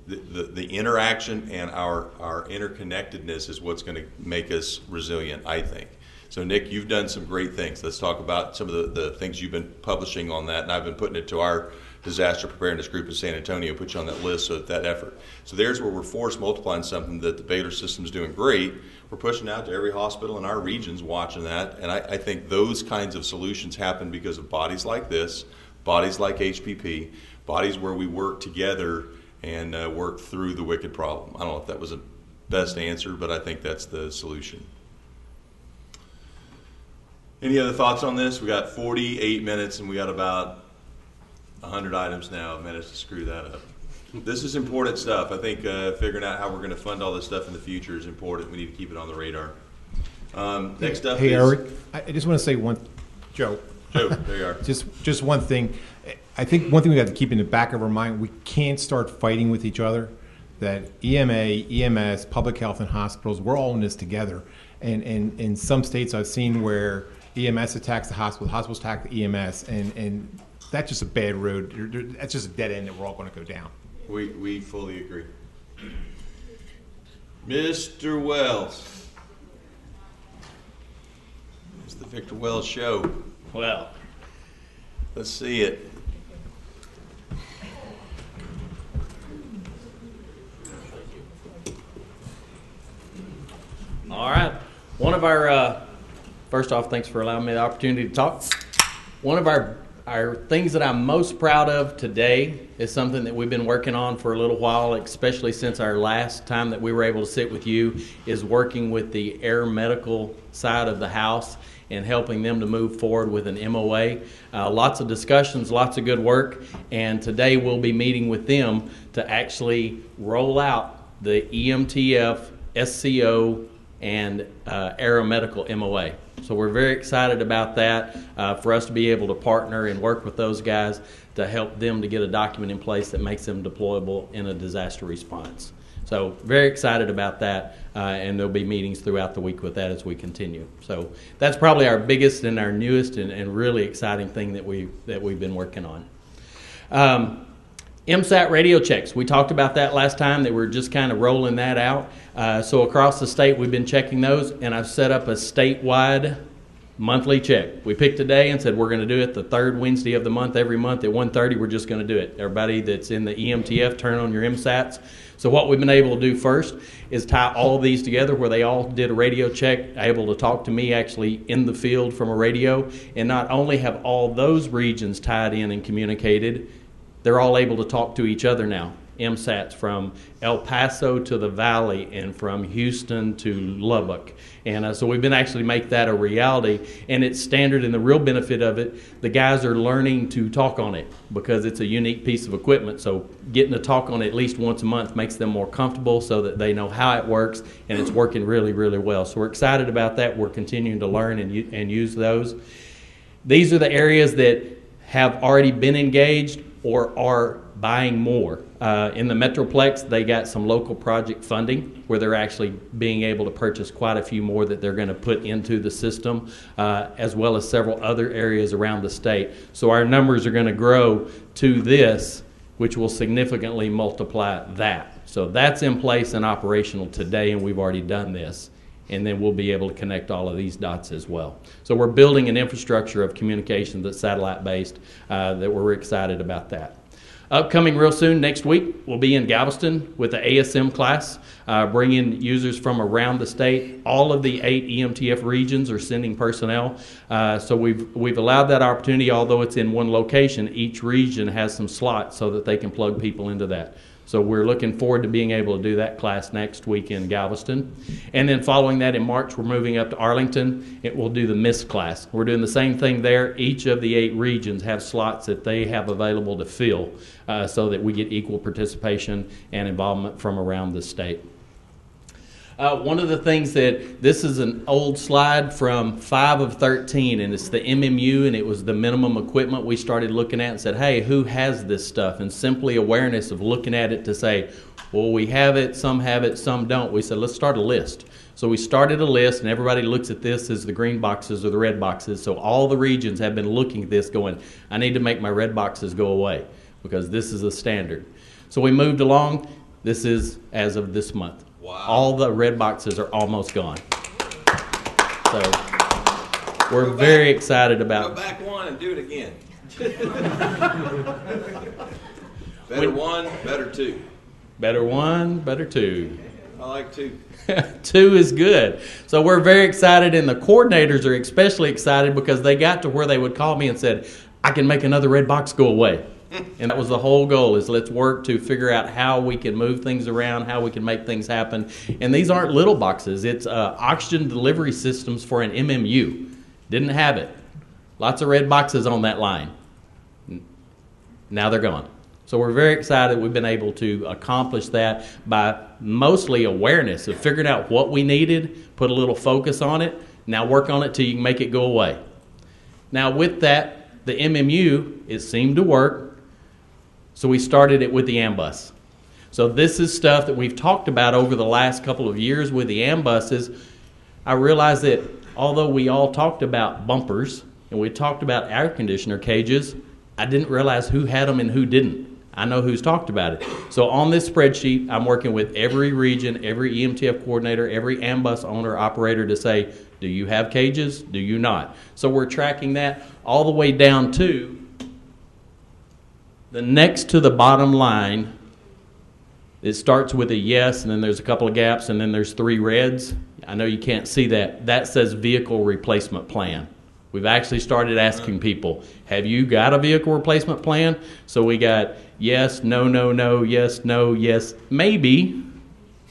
The interaction and our interconnectedness is what's going to make us resilient, I think. So, Nick, you've done some great things. Let's talk about some of the things you've been publishing on that, and I've been putting it to our disaster preparedness group in San Antonio, put you on that list, so that effort. So there's where we're force multiplying something that the Baylor system's doing great. We're pushing out to every hospital in our regions watching that, and I think those kinds of solutions happen because of bodies like this, bodies like HPP, bodies where we work together and work through the wicked problem. I don't know if that was the best answer, but I think that's the solution. Any other thoughts on this? We got 48 minutes and we got about 100 items now. I've managed to screw that up. This is important stuff. I think figuring out how we're going to fund all this stuff in the future is important. We need to keep it on the radar. Next up Hey, is... Eric, I just want to say Joe, there you are. Just one thing. I think one thing we got to keep in the back of our mind, we can't start fighting with each other. That EMA, EMS, public health, and hospitals, we're all in this together. And in some states I've seen where EMS attacks the hospital, hospitals attack the EMS, and that's just a bad road. That's just a dead end that we're all going to go down. We fully agree. Mr. Wells. It's the Victor Wells Show. Well, let's see it. All right. One of our, first off, thanks for allowing me the opportunity to talk. One of our things that I'm most proud of today is something that we've been working on for a little while, especially since our last time that we were able to sit with you, is working with the air medical side of the house and helping them to move forward with an MOA. Lots of discussions, lots of good work, and today we'll be meeting with them to actually roll out the EMTF, SCO, and aeromedical MOA. So we're very excited about that, for us to be able to partner and work with those guys to help them to get a document in place that makes them deployable in a disaster response. So very excited about that, and there'll be meetings throughout the week with that as we continue. So that's probably our biggest and our newest and really exciting thing that we've been working on. MSAT radio checks. We talked about that last time, that we're just kind of rolling that out. So across the state, we've been checking those, and I've set up a statewide monthly check. We picked a day and said we're going to do it the third Wednesday of the month. Every month at 1:30, we're just going to do it. Everybody that's in the EMTF, turn on your MSATs. So what we've been able to do first is tie all of these together where they all did a radio check, able to talk to me actually in the field from a radio, and not only have all those regions tied in and communicated, they're all able to talk to each other now. MSATs from El Paso to the Valley and from Houston to Lubbock. And so we've been actually make that a reality, and it's standard, and the real benefit of it, the guys are learning to talk on it because it's a unique piece of equipment. So getting to talk on it at least once a month makes them more comfortable so that they know how it works, and it's working really, really well. So we're excited about that. We're continuing to learn and use those. These are the areas that have already been engaged or are buying more. In the Metroplex, they got some local project funding where they're actually being able to purchase quite a few more that they're going to put into the system, as well as several other areas around the state. So our numbers are going to grow to this which will significantly multiply that. So that's in place and operational today, and we've already done this. And then we'll be able to connect all of these dots as well. So we're building an infrastructure of communication that's satellite-based, that we're excited about that. Upcoming real soon, next week, we'll be in Galveston with the ASM class, bringing users from around the state. All of the 8 EMTF regions are sending personnel. So we've allowed that opportunity, although it's in one location. Each region has some slots so that they can plug people into that. So we're looking forward to being able to do that class next week in Galveston. And then following that in March, we're moving up to Arlington. We'll do the MIST class. We're doing the same thing there. Each of the 8 regions have slots that they have available to fill so that we get equal participation and involvement from around the state. One of the things this is an old slide from 5 of 13, and it's the MMU, and it was the minimum equipment we started looking at and said, hey, who has this stuff? And simply awareness of looking at it to say, well, we have it, some don't. We said, let's start a list. So we started a list, and everybody looks at this as the green boxes or the red boxes. So all the regions have been looking at this going, I need to make my red boxes go away because this is a standard. So we moved along. This is as of this month. Wow. All the red boxes are almost gone. So we're very excited about Go back one and do it again. Better one, better two. Better one, better two. I like two. 2 is good. So we're very excited, and the coordinators are especially excited because they got to where they would call me and said, I can make another red box go away. And that was the whole goal, is let's work to figure out how we can move things around, how we can make things happen. And these aren't little boxes. It's oxygen delivery systems for an MMU. Didn't have it. Lots of red boxes on that line. Now they're gone. So we're very excited we've been able to accomplish that by mostly awareness of figuring out what we needed, put a little focus on it, now work on it till you can make it go away. Now with that, the MMU, it seemed to work. So we started it with the AMBUS. So this is stuff that we've talked about over the last couple of years with the AMBUSes. I realized that although we all talked about bumpers and we talked about air conditioner cages, I didn't realize who had them and who didn't. I know who's talked about it. So on this spreadsheet, I'm working with every region, every EMTF coordinator, every AMBUS owner, operator to say, do you have cages? Do you not? So we're tracking that all the way down to the next to the bottom line. It starts with a yes, and then there's a couple of gaps, and then there's 3 reds. I know you can't see that. That says vehicle replacement plan. We've actually started asking people, have you got a vehicle replacement plan? So we got yes, no, no, no, yes, no, yes, maybe,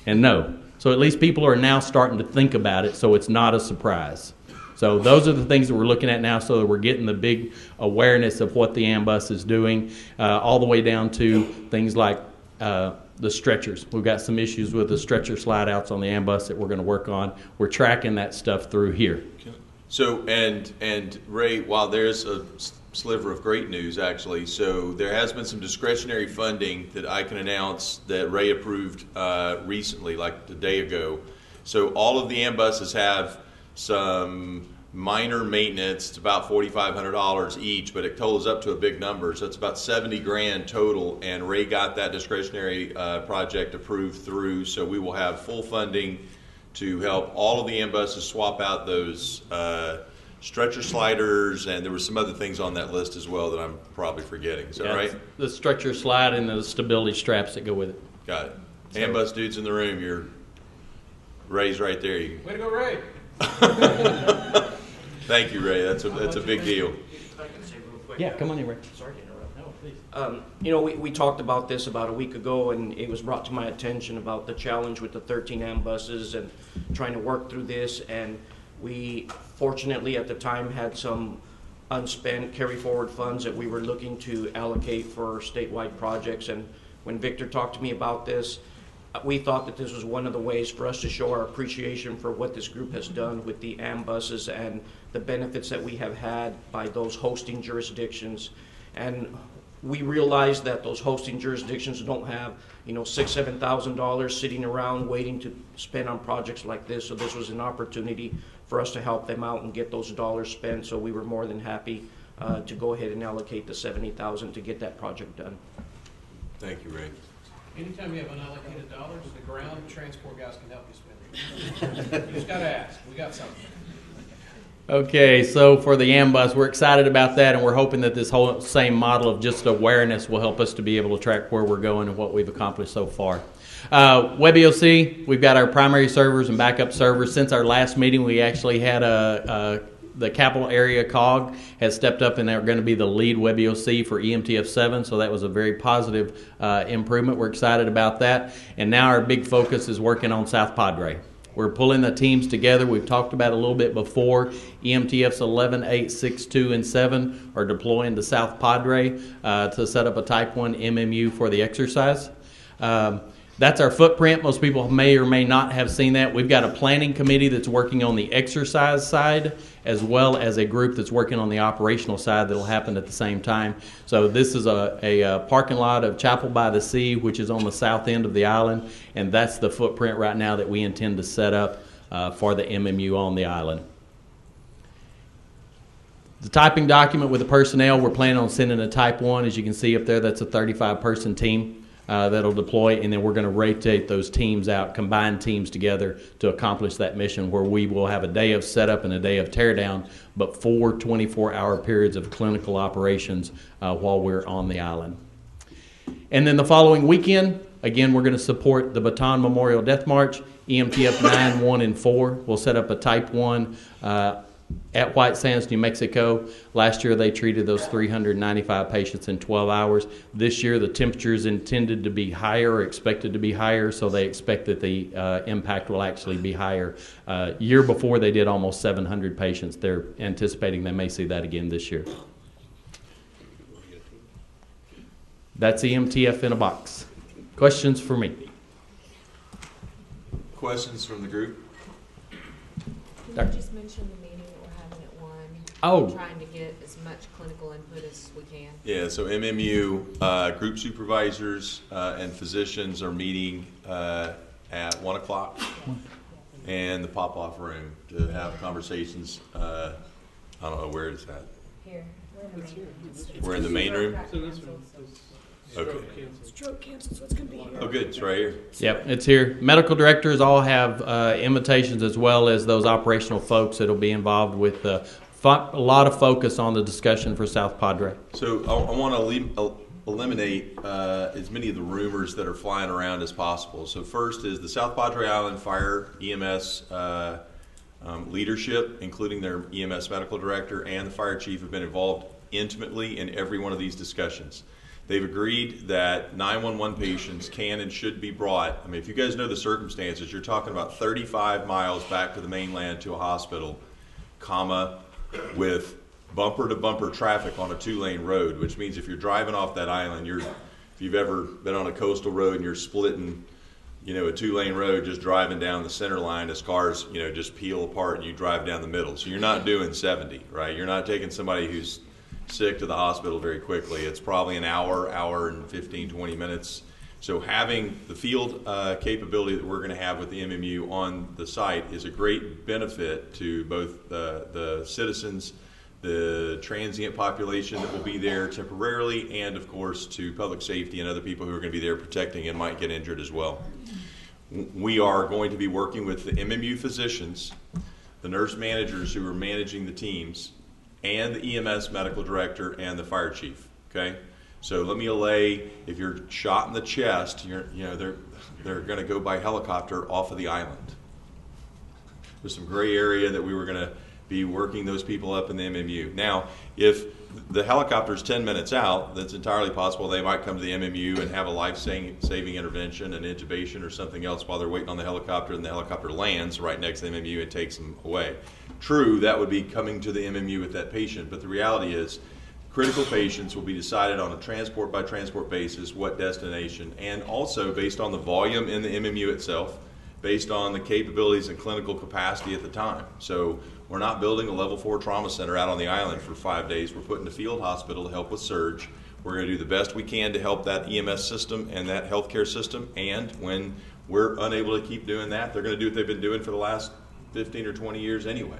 and no. So at least people are now starting to think about it, so it's not a surprise. So those are the things that we're looking at now, so that we're getting the big awareness of what the AMBUS is doing, all the way down to things like the stretchers. We've got some issues with the stretcher slide outs on the AMBUS that we're going to work on. We're tracking that stuff through here. So, and Ray, while there's a sliver of great news, actually, so there has been some discretionary funding that I can announce that Ray approved recently, like a day ago. So all of the AMBUSes have some minor maintenance. It's about $4,500 each, but it totals up to a big number. So it's about 70 grand total, and Ray got that discretionary project approved through. So we will have full funding to help all of the AMBUSes swap out those stretcher sliders, and there were some other things on that list as well that I'm probably forgetting. Is that right? The stretcher slide and the stability straps that go with it. Got it. So, AMBUS dudes in the room, you're Ray's right there. Way to go, Ray. Thank you, Ray. That's a big deal. Yeah, come on in, Ray. Sorry to interrupt. No, please. You know, we talked about this about a week ago, and it was brought to my attention about the challenge with the 13 AMBUSes and trying to work through this. And we, fortunately, at the time had some unspent carry-forward funds that we were looking to allocate for statewide projects. And when Victor talked to me about this, we thought that this was one of the ways for us to show our appreciation for what this group has done with the AMBUSes and the benefits that we have had by those hosting jurisdictions. And we realize that those hosting jurisdictions don't have, you know, $6,000, $7,000 sitting around waiting to spend on projects like this. So this was an opportunity for us to help them out and get those dollars spent. So we were more than happy to go ahead and allocate the $70,000 to get that project done. Thank you, Ray. Anytime you have unallocated dollars, the ground transport guys can help you spend it. You just got to ask. We got something. Okay, so for the AMBUS, we're excited about that, and we're hoping that this whole same model of just awareness will help us to be able to track where we're going and what we've accomplished so far. WebEOC, we've got our primary servers and backup servers. Since our last meeting, we actually had the capital area COG has stepped up, and they're going to be the lead WebEOC for EMTF7, so that was a very positive improvement. We're excited about that. And now our big focus is working on South Padre. We're pulling the teams together. We've talked about it a little bit before. EMTFs 11, 8, 6, 2, and 7 are deploying to South Padre to set up a Type 1 MMU for the exercise. That's our footprint. Most people may or may not have seen that. We've got a planning committee that's working on the exercise side, as well as a group that's working on the operational side that'll happen at the same time. So this is a parking lot of Chapel by the Sea, which is on the south end of the island, and that's the footprint right now that we intend to set up for the MMU on the island. The typing document with the personnel, we're planning on sending a Type 1. As you can see up there, that's a 35-person team that'll deploy, and then we're going to rotate those teams out, combine teams together to accomplish that mission, where we will have a day of setup and a day of teardown, but 4 24-hour periods of clinical operations while we're on the island. And then the following weekend, again, we're going to support the Baton Memorial Death March. EMTF 9, 1, and 4 will set up a Type 1 at White Sands, New Mexico. Last year, they treated those 395 patients in 12 hours. This year, the temperature is intended to be higher or expected to be higher, so they expect that the impact will actually be higher. Year before, they did almost 700 patients. They're anticipating they may see that again this year. That's EMTF in a box. Questions for me? Questions from the group? Can you just mention the meeting that we're having at 1? Oh. We're trying to get as much clinical input as we can. Yeah, so MMU group supervisors and physicians are meeting at 1 o'clock in the pop-off room to have conversations. I don't know where it's at. Here. We're in the main room? Okay. Stroke canceled, so it's going to be here. Oh, good. It's right here. Yep, it's here. Medical directors all have invitations, as well as those operational folks that will be involved with a lot of focus on the discussion for South Padre. So I want to eliminate as many of the rumors that are flying around as possible. So first is the South Padre Island Fire EMS leadership, including their EMS medical director and the fire chief, have been involved intimately in every one of these discussions. They've agreed that 911 patients can and should be brought. I mean, if you guys know the circumstances, you're talking about 35 miles back to the mainland to a hospital, with bumper-to-bumper traffic on a 2-lane road, which means if you're driving off that island, if you've ever been on a coastal road and you're splitting, a 2-lane road, just driving down the center line as cars, just peel apart and you drive down the middle. So you're not doing 70, right? You're not taking somebody who's sick to the hospital very quickly. It's probably an hour and 15, 20 minutes. So having the field capability that we're going to have with the MMU on the site is a great benefit to both the citizens, the transient population that will be there temporarily, and of course to public safety and other people who are going to be there protecting and might get injured as well. We are going to be working with the MMU physicians, the nurse managers who are managing the teams, and the EMS medical director and the fire chief. Okay, so let me allay, if you're shot in the chest, they're going to go by helicopter off of the island. There's some gray area that we were going to be working those people up in the MMU. Now, if the helicopter's 10 minutes out, that's entirely possible they might come to the MMU and have a life-saving intervention, an intubation or something else while they're waiting on the helicopter, and the helicopter lands right next to the MMU and takes them away. True, that would be coming to the MMU with that patient, but the reality is critical patients will be decided on a transport-by-transport basis, what destination, and also based on the volume in the MMU itself, based on the capabilities and clinical capacity at the time. So we're not building a level 4 trauma center out on the island for 5 days. We're putting a field hospital to help with surge. We're going to do the best we can to help that EMS system and that healthcare system, and when we're unable to keep doing that, they're going to do what they've been doing for the last 15 or 20 years anyway.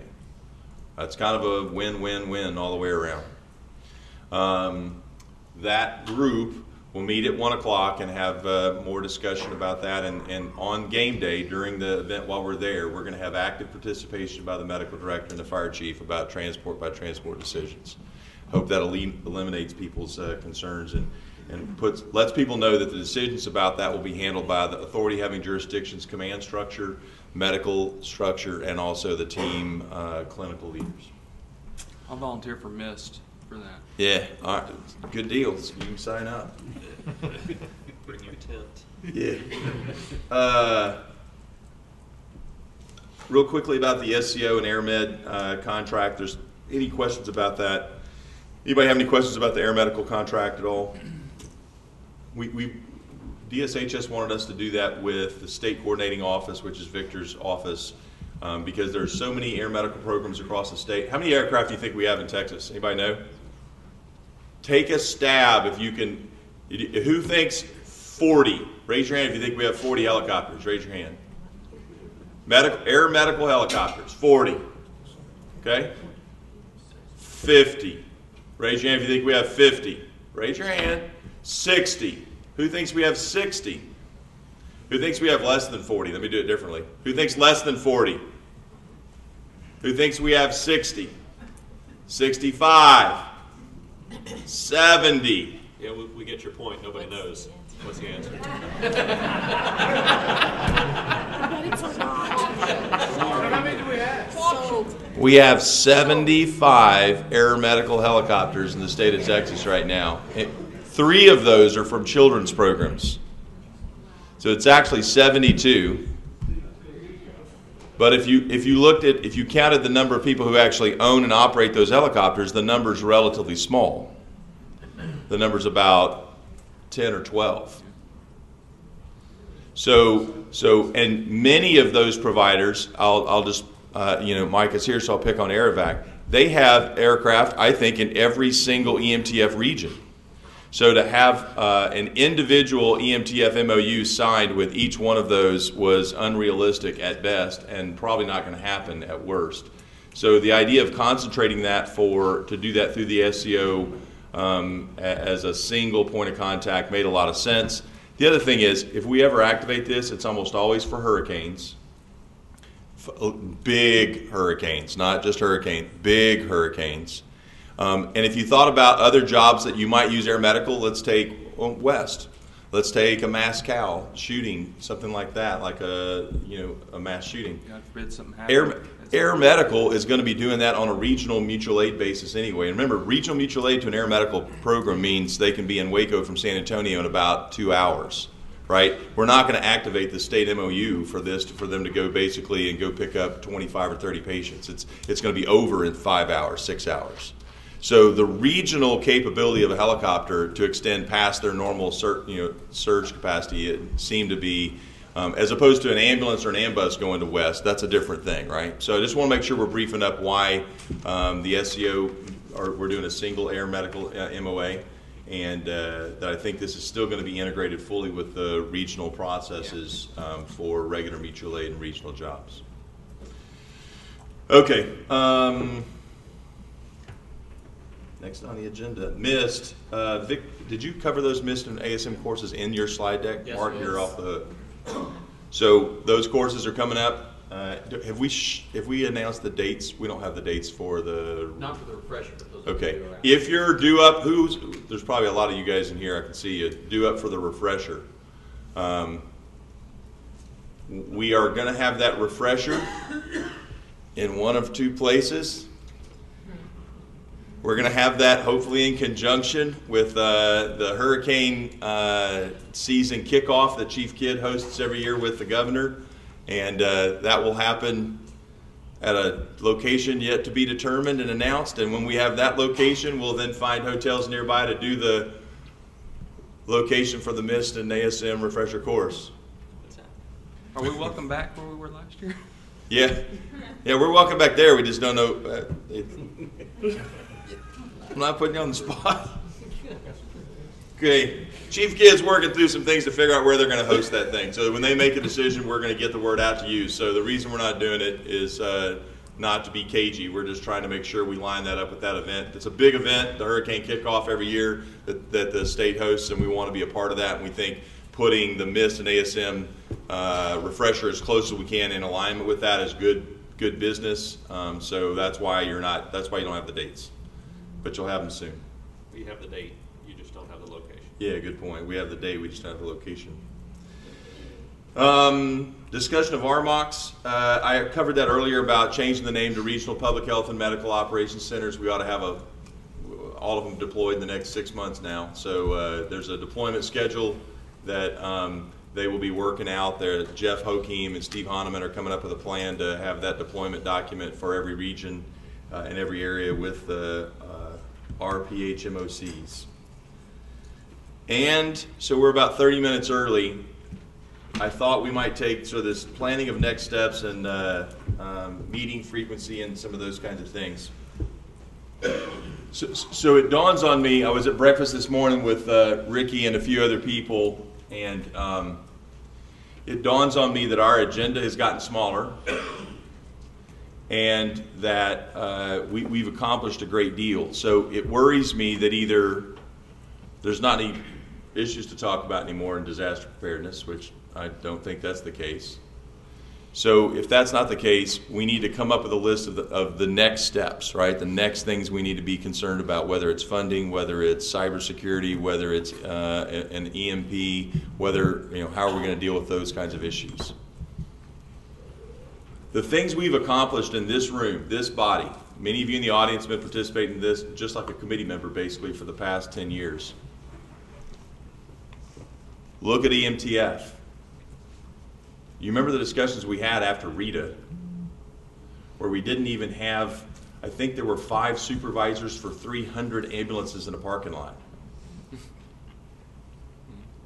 It's kind of a win-win-win all the way around. That group We'll meet at 1 o'clock and have more discussion about that. And on game day, during the event while we're there, we're going to have active participation by the medical director and the fire chief about transport by transport decisions. Hope that eliminates people's concerns and lets people know that the decisions about that will be handled by the authority having jurisdictions command structure, medical structure, and also the team clinical leaders. I'll volunteer for MIST for that. Yeah, all right. Good deals. You can sign up. Bring your tent. Yeah. Real quickly about the SCO and AirMed contract. There's any questions about that? Anybody have any questions about the air medical contract at all? DSHS wanted us to do that with the state coordinating office, which is Victor's office, because there's so many air medical programs across the state. How many aircraft do you think we have in Texas? Anybody know? Take a stab if you can. Who thinks 40? Raise your hand if you think we have 40 helicopters. Raise your hand. Air medical helicopters, 40. Okay? 50. Raise your hand if you think we have 50. Raise your hand. 60. Who thinks we have 60? Who thinks we have less than 40? Let me do it differently. Who thinks less than 40? Who thinks we have 60? 65. 70. Yeah, we get your point. Nobody knows. What's the answer? We have 75 air medical helicopters in the state of Texas right now. 3 of those are from children's programs. So it's actually 72. But if you counted the number of people who actually own and operate those helicopters, the number's relatively small. The number's about 10 or 12. So and many of those providers, I'll just Mike is here, so I'll pick on Aerovac. They have aircraft, I think, in every single EMTF region. So to have an individual EMTF MOU signed with each one of those was unrealistic at best and probably not going to happen at worst. So the idea of concentrating that to do that through the SCO as a single point of contact made a lot of sense. The other thing is, if we ever activate this, it's almost always for hurricanes. Big hurricanes, not just hurricane, big hurricanes. And if you thought about other jobs that you might use air medical, let's take West. Let's take a mass cow shooting, something like that, like a mass shooting. God forbid something happens. Air medical is going to be doing that on a regional mutual aid basis anyway. And remember, regional mutual aid to an air medical program means they can be in Waco from San Antonio in about 2 hours. Right? We're not going to activate the state MOU for them to go basically and go pick up 25 or 30 patients. It's going to be over in 5 hours, 6 hours. So the regional capability of a helicopter to extend past their normal surge capacity, it seemed to be, as opposed to an ambulance or an ambulance going to West, that's a different thing, right? So I just want to make sure we're briefing up why the SCO, we're doing a single air medical MOA. And that I think this is still going to be integrated fully with the regional processes for regular mutual aid and regional jobs. Okay. Next on the agenda, MIST. Vic, did you cover those MIST and ASM courses in your slide deck? Yes, Mark, you're off the hook. So those courses are coming up. Have we announced the dates? We don't have the dates for the... Not for the refresher, but those okay. If you're due up, there's probably a lot of you guys in here, I can see you, due up for the refresher. We are going to have that refresher in one of 2 places. We're going to have that hopefully in conjunction with the hurricane season kickoff that Chief Kidd hosts every year with the governor. And that will happen at a location yet to be determined and announced. And when we have that location, we'll then find hotels nearby to do the location for the MIST and ASM refresher course. Are we welcome back where we were last year? Yeah, we're welcome back there. We just don't know. I'm not putting you on the spot. Okay, Chief Kidd's working through some things to figure out where they're going to host that thing. So when they make a decision, we're going to get the word out to you. So the reason we're not doing it is not to be cagey. We're just trying to make sure we line that up with that event. It's a big event, the hurricane kickoff every year that the state hosts, and we want to be a part of that. And we think putting the MIST and ASM refresher as close as we can in alignment with that is good business. So that's why you don't have the dates, but you'll have them soon. You have the date, you just don't have the location. Yeah, good point. We have the date, we just don't have the location. Discussion of RMOCs. I covered that earlier about changing the name to Regional Public Health and Medical Operations Centers. We ought to have all of them deployed in the next 6 months now. So there's a deployment schedule that they will be working out there. Jeff Hokeem and Steve Hahnemann are coming up with a plan to have that deployment document for every region in every area with the RPHMOCs. And so we're about 30 minutes early. I thought we might take sort of this planning of next steps and meeting frequency and some of those kinds of things. So it dawns on me, I was at breakfast this morning with Ricky and a few other people, and it dawns on me that our agenda has gotten smaller and that we've accomplished a great deal. So it worries me that either there's not any issues to talk about anymore in disaster preparedness, which I don't think that's the case. So if that's not the case, we need to come up with a list of the next steps, right? The next things we need to be concerned about, whether it's funding, whether it's cybersecurity, whether it's an EMP, whether, how are we going to deal with those kinds of issues. The things we've accomplished in this room, this body, many of you in the audience have been participating in this just like a committee member basically for the past 10 years. Look at EMTF. You remember the discussions we had after Rita, where we didn't even have, I think there were 5 supervisors for 300 ambulances in a parking lot.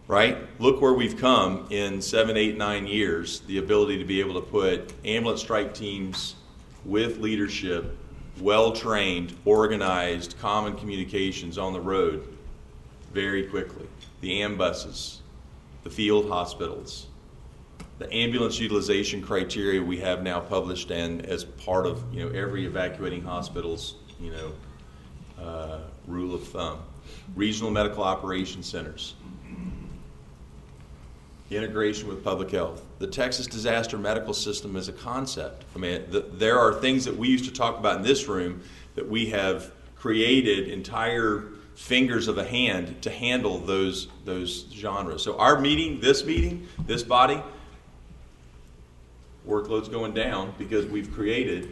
Right? Look where we've come in 7, 8, 9 years, the ability to be able to put ambulance strike teams with leadership, well-trained, organized, common communications on the road very quickly. The ambuses, the field hospitals, the ambulance utilization criteria we have now published and as part of every evacuating hospital's rule of thumb. Regional medical operations centers, integration with public health, the Texas disaster medical system as a concept. I mean, there are things that we used to talk about in this room that we have created entire fingers of a hand to handle those genres. So our meeting, this body, workload's going down because we've created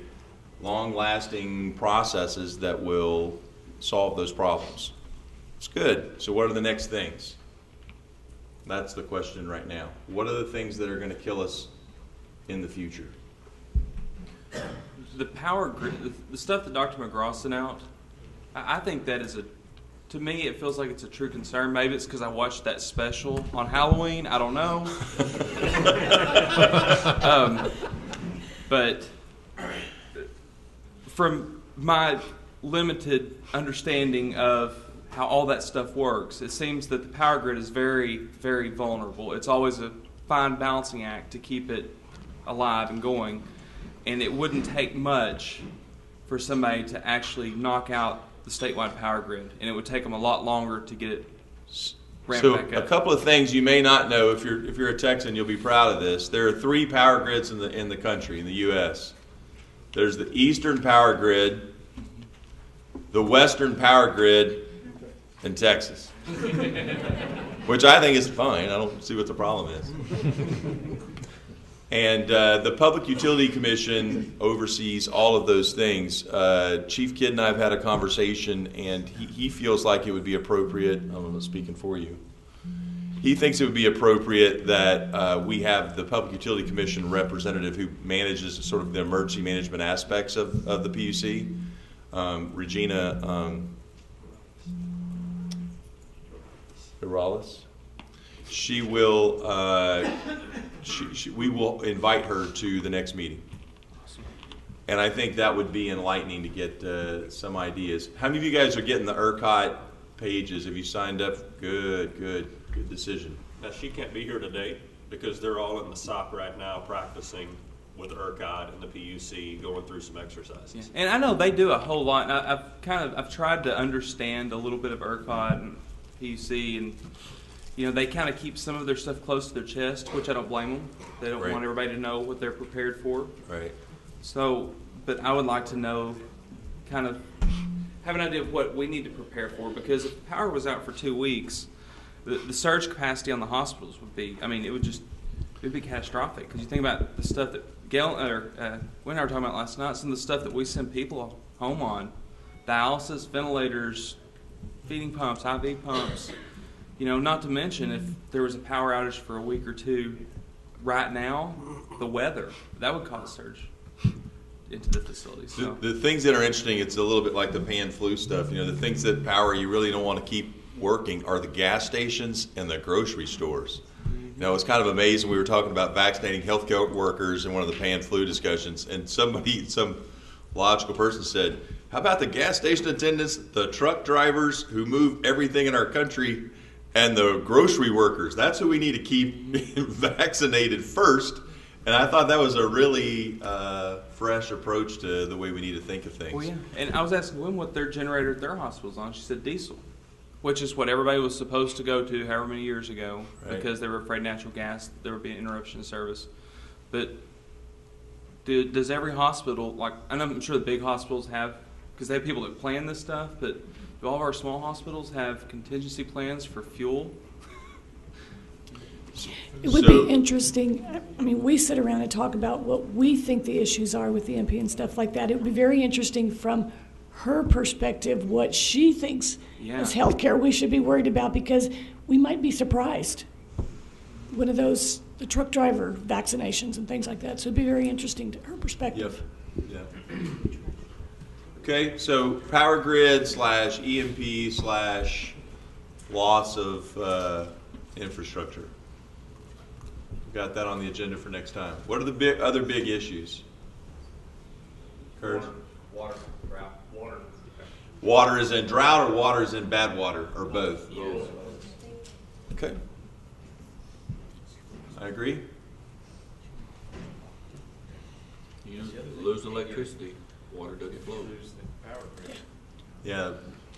long-lasting processes that will solve those problems. It's good. So what are the next things? That's the question right now. What are the things that are going to kill us in the future? The power grid, the stuff that Dr. McGraw sent out, I think that is to me, it feels like it's a true concern. Maybe it's because I watched that special on Halloween. I don't know. But from my limited understanding of how all that stuff works, it seems that the power grid is very, very vulnerable. It's always a fine balancing act to keep it alive and going. And it wouldn't take much for somebody to actually knock out the statewide power grid, and it would take them a lot longer to get it ramped back up. A couple of things you may not know, if you're a Texan, you'll be proud of this. There are 3 power grids in the country, in the U.S. There's the Eastern Power Grid, the Western Power Grid, and Texas, which I think is fine. I don't see what the problem is. And the Public Utility Commission oversees all of those things. Chief Kidd and I have had a conversation, and he feels like it would be appropriate. I'm not speaking for you. He thinks it would be appropriate that we have the Public Utility Commission representative who manages sort of the emergency management aspects of the PUC, Regina Irales. She will. We will invite her to the next meeting, and I think that would be enlightening to get some ideas. How many of you guys are getting the ERCOT pages? Have you signed up? Good decision. Now, she can't be here today because they're all in the SOC right now practicing with ERCOT and the PUC going through some exercises. Yeah. And I know they do a whole lot. And I've tried to understand a little bit of ERCOT and PUC, and they kind of keep some of their stuff close to their chest, which I don't blame them. They don't want everybody to know what they're prepared for. Right. So, but I would like to know, kind of have an idea of what we need to prepare for, because if power was out for 2 weeks, the surge capacity on the hospitals would be, it would be catastrophic. Because you think about the stuff that we and I were talking about last night, some of the stuff that we send people home on, dialysis, ventilators, feeding pumps, IV pumps, not to mention if there was a power outage for a week or two right now, the weather, that would cause a surge into the facility. So. The things that are interesting, it's a little bit like the pan flu stuff. The things that power you really don't want to keep working are the gas stations and the grocery stores. It's kind of amazing. We were talking about vaccinating healthcare workers in one of the pan flu discussions, and some logical person said, how about the gas station attendants, the truck drivers who move everything in our country, and the grocery workers? That's who we need to keep vaccinated first. And I thought that was a really fresh approach to the way we need to think of things. Well, yeah. And I was asking Gwen what their generator at their hospital's on. She said diesel, which is what everybody was supposed to go to however many years ago, because they were afraid natural gas, there would be an interruption in service. But does every hospital, I'm sure the big hospitals have, because they have people that plan this stuff, but do all of our small hospitals have contingency plans for fuel? It would be interesting. We sit around and talk about what we think the issues are with the MP and stuff like that. It would be very interesting from her perspective what she thinks as healthcare we should be worried about, because we might be surprised. One of those, the truck driver vaccinations and things like that. So it'd be very interesting to her perspective. Yep. Yeah. Okay, so power grid /EMP /loss of infrastructure. Got that on the agenda for next time. What are the other big issues? Kurt? Water, drought. Water. Water is in drought, or water is in bad water, or both? Yes. Okay. I agree. Lose electricity, water doesn't flow. Yeah,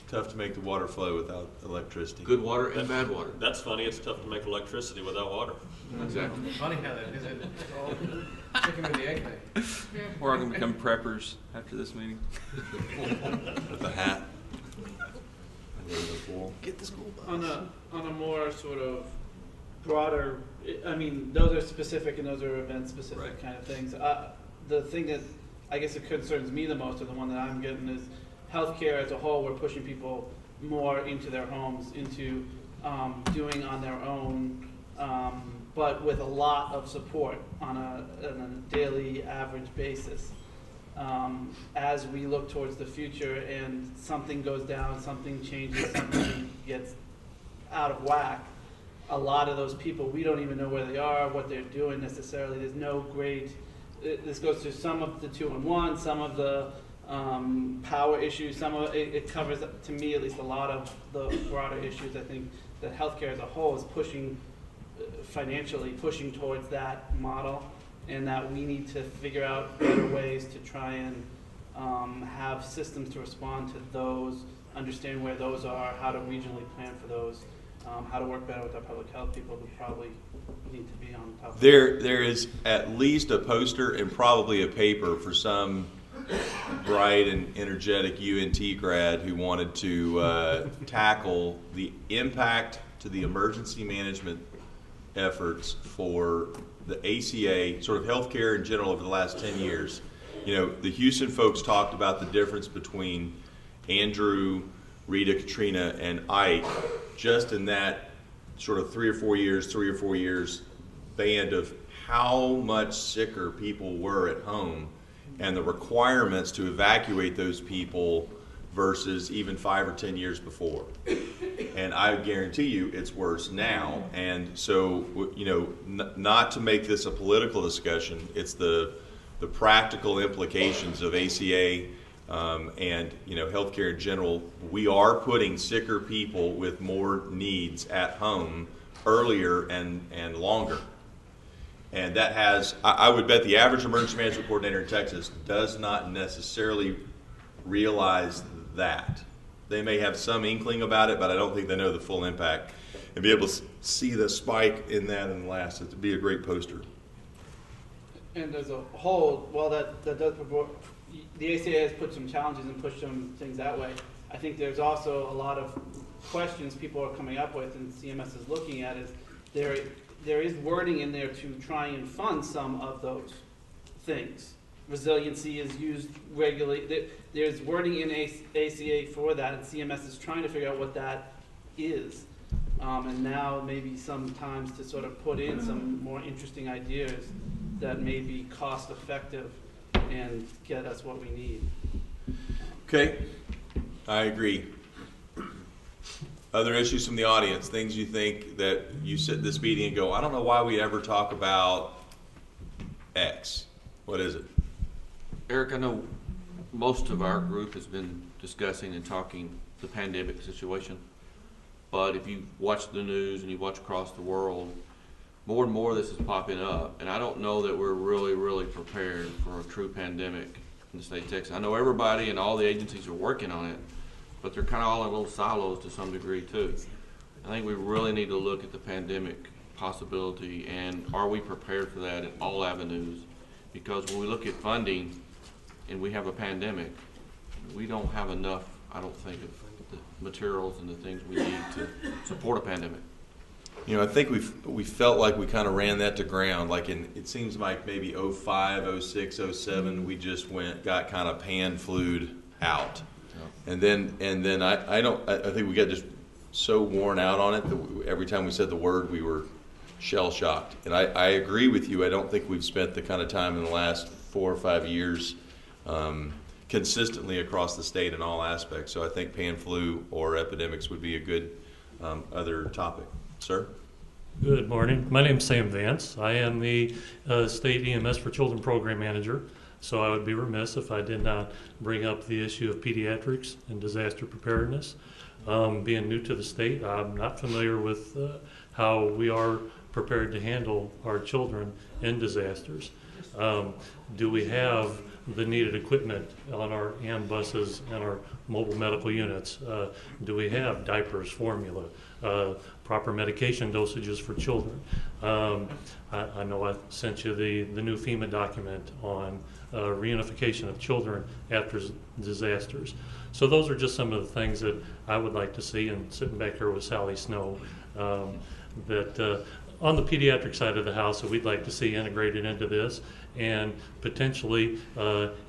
tough to make the water flow without electricity. Good water and bad water. That's funny. It's tough to make electricity without water. Exactly. Funny how that is. It's chicken and the egg thing. We're all going to become preppers after this meeting. With a hat. Get the school bus. On a more sort of broader, those are specific and those are event specific kind of things. The thing that I guess it concerns me the most, or the one that I'm getting, is healthcare as a whole. We're pushing people more into their homes, into doing on their own, but with a lot of support on a daily average basis. As we look towards the future and something goes down, something changes, something gets out of whack, a lot of those people, we don't even know where they are, what they're doing necessarily. There's no great, this goes through some of the 2-in-1, some of the power issues, some of it covers, to me at least, a lot of the broader issues. I think that healthcare as a whole is pushing, financially pushing towards that model, and that we need to figure out better ways to try and have systems to respond to those, understand where those are, how to regionally plan for those, how to work better with our public health people who probably need to be on top of There is at least a poster and probably a paper for some bright and energetic UNT grad who wanted to tackle the impact to the emergency management efforts for the ACA, sort of healthcare in general, over the last 10 years. The Houston folks talked about the difference between Andrew, Rita, Katrina, and Ike, just in that sort of 3 or 4 years band of how much sicker people were at home and the requirements to evacuate those people versus even 5 or 10 years before. And I guarantee you it's worse now. And so, not to make this a political discussion, it's the practical implications of ACA and healthcare in general. We are putting sicker people with more needs at home earlier and longer. And that has, I would bet the average emergency management coordinator in Texas does not necessarily realize that. They may have some inkling about it, but I don't think they know the full impact. And be able to see the spike in that in the last, it'd be a great poster. And there's a whole, well, that does provide, the ACA has put some challenges and pushed some things that way. I think there's also a lot of questions people are coming up with and CMS is looking at is there is wording in there to try and fund some of those things. Resiliency is used regularly. There's wording in ACA for that, and CMS is trying to figure out what that is. And now maybe sometimes to sort of put in some more interesting ideas that may be cost effective and get us what we need. Okay, I agree. Other issues from the audience, things you think that you sit in this meeting and go, I don't know why we ever talk about X. What is it? Eric, I know most of our group has been discussing and talking the pandemic situation, but if you watch the news and you watch across the world, more and more of this is popping up, and I don't know that we're really prepared for a true pandemic in the state of Texas. I know everybody and all the agencies are working on it, but they're kind of all in little silos to some degree too. I think we really need to look at the pandemic possibility and are we prepared for that in all avenues? Because when we look at funding and we have a pandemic, we don't have enough, I don't think, of the materials and the things we need to support a pandemic. You know, I think we felt like we kind of ran that to ground. Like it seems like maybe 05, 06, 07, we just got kind of pan-flued out. And then I think we got just so worn out on it that every time we said the word, we were shell-shocked. And I agree with you. I don't think we've spent the kind of time in the last 4 or 5 years consistently across the state in all aspects. So I think pan-flu or epidemics would be a good other topic. Sir? Good morning. My name is Sam Vance. I am the State EMS for Children Program Manager. So I would be remiss if I did not bring up the issue of pediatrics and disaster preparedness. Being new to the state, I'm not familiar with how we are prepared to handle our children in disasters. Do we have the needed equipment on our AM buses and our mobile medical units? Do we have diapers, formula, proper medication dosages for children? I know I sent you the new FEMA document on reunification of children after disasters. So those are just some of the things that I would like to see, and sitting back here with Sally Snow, that on the pediatric side of the house that we'd like to see integrated into this, and potentially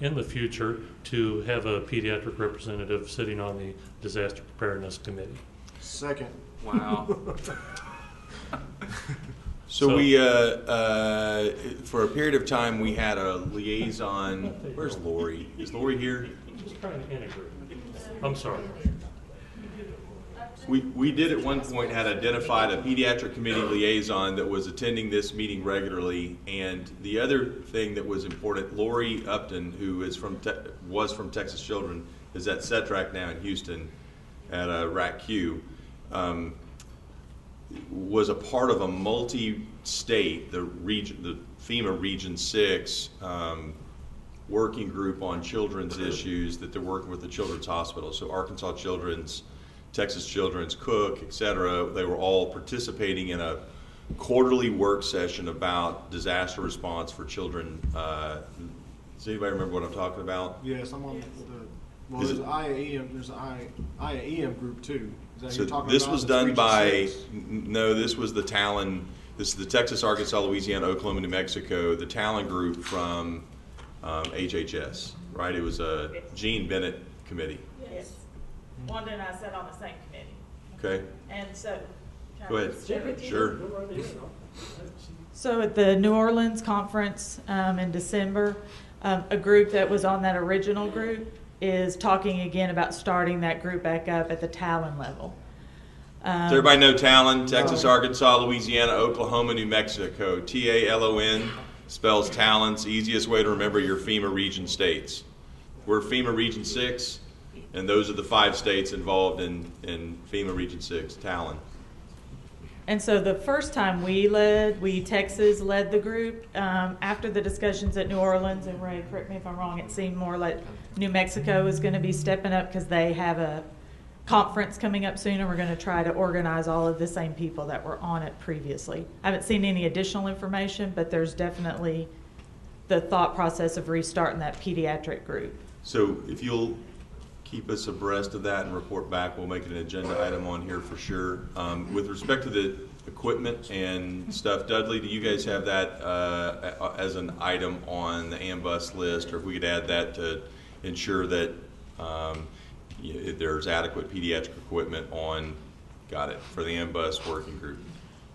in the future to have a pediatric representative sitting on the disaster preparedness committee. Second. Wow. So we, for a period of time, we had a liaison. Where's Lori? Is Lori here? Just trying to integrate. I'm sorry. We did at one point had identified a pediatric committee liaison that was attending this meeting regularly. And the other thing that was important, Lori Upton, who is was from Texas Children, is at CETRAC now in Houston at RACQ. Was a part of a multi-state, the FEMA Region 6 working group on children's issues that they're working with the Children's Hospital. So Arkansas Children's, Texas Children's, Cook, et cetera, they were all participating in a quarterly work session about disaster response for children. Does anybody remember what I'm talking about? Yes, I'm on there's an IAEM group too. So this was done by, no, this was the Talon, this is the Texas, Arkansas, Louisiana, Oklahoma, New Mexico, the Talon group from HHS, right? It was a Gene Bennett committee. Yes. Wanda and I sat on the same committee. Okay. And so. Go ahead. Sure. So at the New Orleans conference in December, a group that was on that original group is talking again about starting that group back up at the Talon level. Does everybody know Talon? Texas, Arkansas, Louisiana, Oklahoma, New Mexico. TALON spells Talon's easiest way to remember your FEMA region states. We're FEMA Region 6, and those are the 5 states involved in FEMA Region 6, Talon. And so the first time Texas led the group. After the discussions at New Orleans, and Ray, correct me if I'm wrong, it seemed more like New Mexico was going to be stepping up because they have a conference coming up soon, and we're going to try to organize all of the same people that were on it previously. I haven't seen any additional information, but there's definitely the thought process of restarting that pediatric group. So if you'll keep us abreast of that and report back, we'll make it an agenda item on here for sure. With respect to the equipment and stuff, Dudley, do you guys have that as an item on the AMBUS list, or if we could add that to ensure that there's adequate pediatric equipment for the AMBUS working group?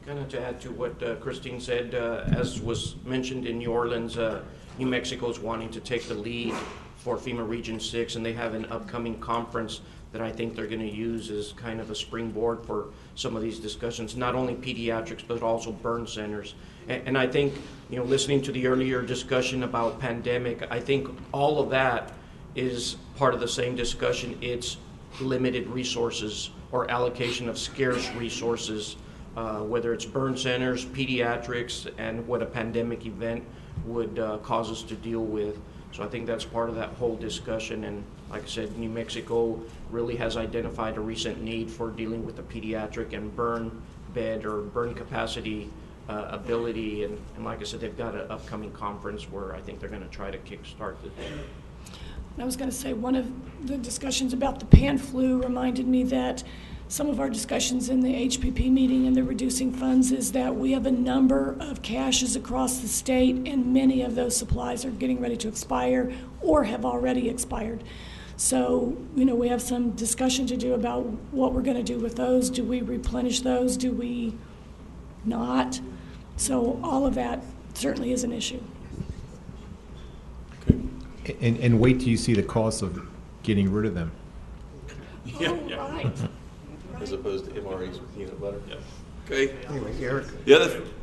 Kind of to add to what Christine said, as was mentioned in New Orleans, New Mexico is wanting to take the lead for FEMA Region 6, and they have an upcoming conference that I think they're going to use as kind of a springboard for some of these discussions, not only pediatrics, but also burn centers. And I think, listening to the earlier discussion about pandemic, I think all of that is part of the same discussion. It's limited resources or allocation of scarce resources, whether it's burn centers, pediatrics, and what a pandemic event would cause us to deal with. So I think that's part of that whole discussion. And like I said, New Mexico really has identified a recent need for dealing with the pediatric and burn bed or burn capacity ability. And like I said, they've got an upcoming conference where I think they're going to try to kickstart this. I was going to say, one of the discussions about the pan flu reminded me that some of our discussions in the HPP meeting and the reducing funds is that we have a number of caches across the state, and many of those supplies are getting ready to expire or have already expired. So, we have some discussion to do about what we're going to do with those. Do we replenish those? Do we not? So all of that certainly is an issue. And wait till you see the cost of getting rid of them. Yeah. Right. As opposed to MREs with peanut butter. Yeah. Okay. Anyway, Eric.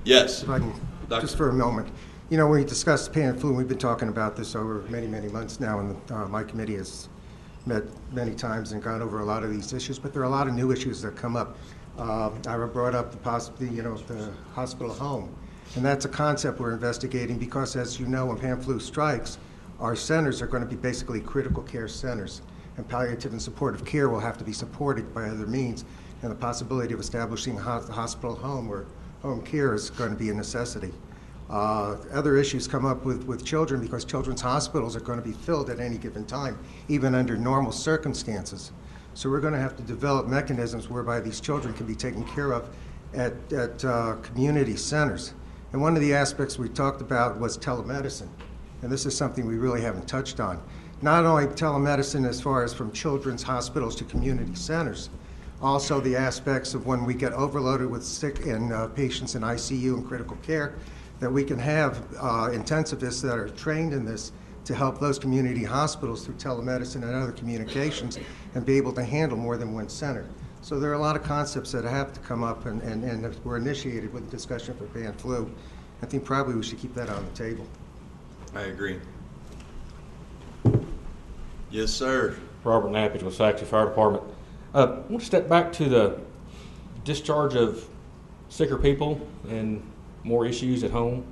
Yes. If I can, just for a moment. When we discussed pan flu, we've been talking about this over many, many months now, and my committee has met many times and gone over a lot of these issues, but there are a lot of new issues that come up. I brought up the hospital home, and that's a concept we're investigating because, as you know, when pan flu strikes, our centers are going to be basically critical care centers, and palliative and supportive care will have to be supported by other means, and the possibility of establishing a hospital home where home care is going to be a necessity. Other issues come up with children because children's hospitals are going to be filled at any given time, even under normal circumstances. So we're going to have to develop mechanisms whereby these children can be taken care of at community centers. And one of the aspects we talked about was telemedicine, and this is something we really haven't touched on. Not only telemedicine as far as from children's hospitals to community centers, also the aspects of when we get overloaded with sick and patients in ICU and critical care, that we can have intensivists that are trained in this to help those community hospitals through telemedicine and other communications and be able to handle more than one center. So there are a lot of concepts that have to come up and were initiated with the discussion for pan flu. I think probably we should keep that on the table. I agree. Yes, sir. Robert Nappage with Saxby Fire Department. I want to step back to the discharge of sicker people and more issues at home.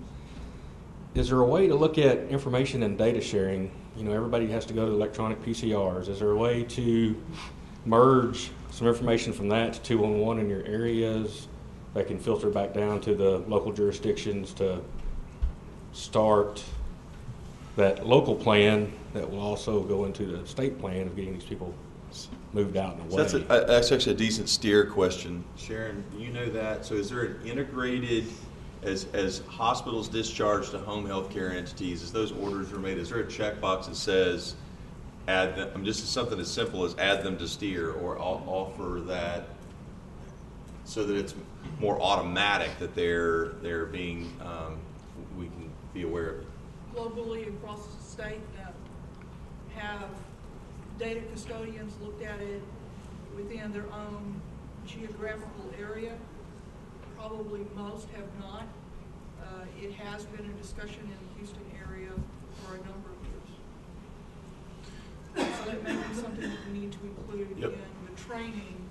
Is there a way to look at information and data sharing? Everybody has to go to electronic PCRs. Is there a way to merge some information from that to 211 in your areas that can filter back down to the local jurisdictions to start that local plan that will also go into the state plan of getting these people moved out in a way? So that's actually a decent steer question. Sharon, you know that. So is there an integrated, as hospitals discharge to home health care entities, as those orders are made, is there a checkbox that says add them, just something as simple as add them to steer, or offer that so that it's more automatic that they're being, we can be aware of it? Globally across the state, have data custodians looked at it within their own geographical area? Probably most have not. It has been a discussion in the Houston area for a number of years. So that may be something that we need to include in the training.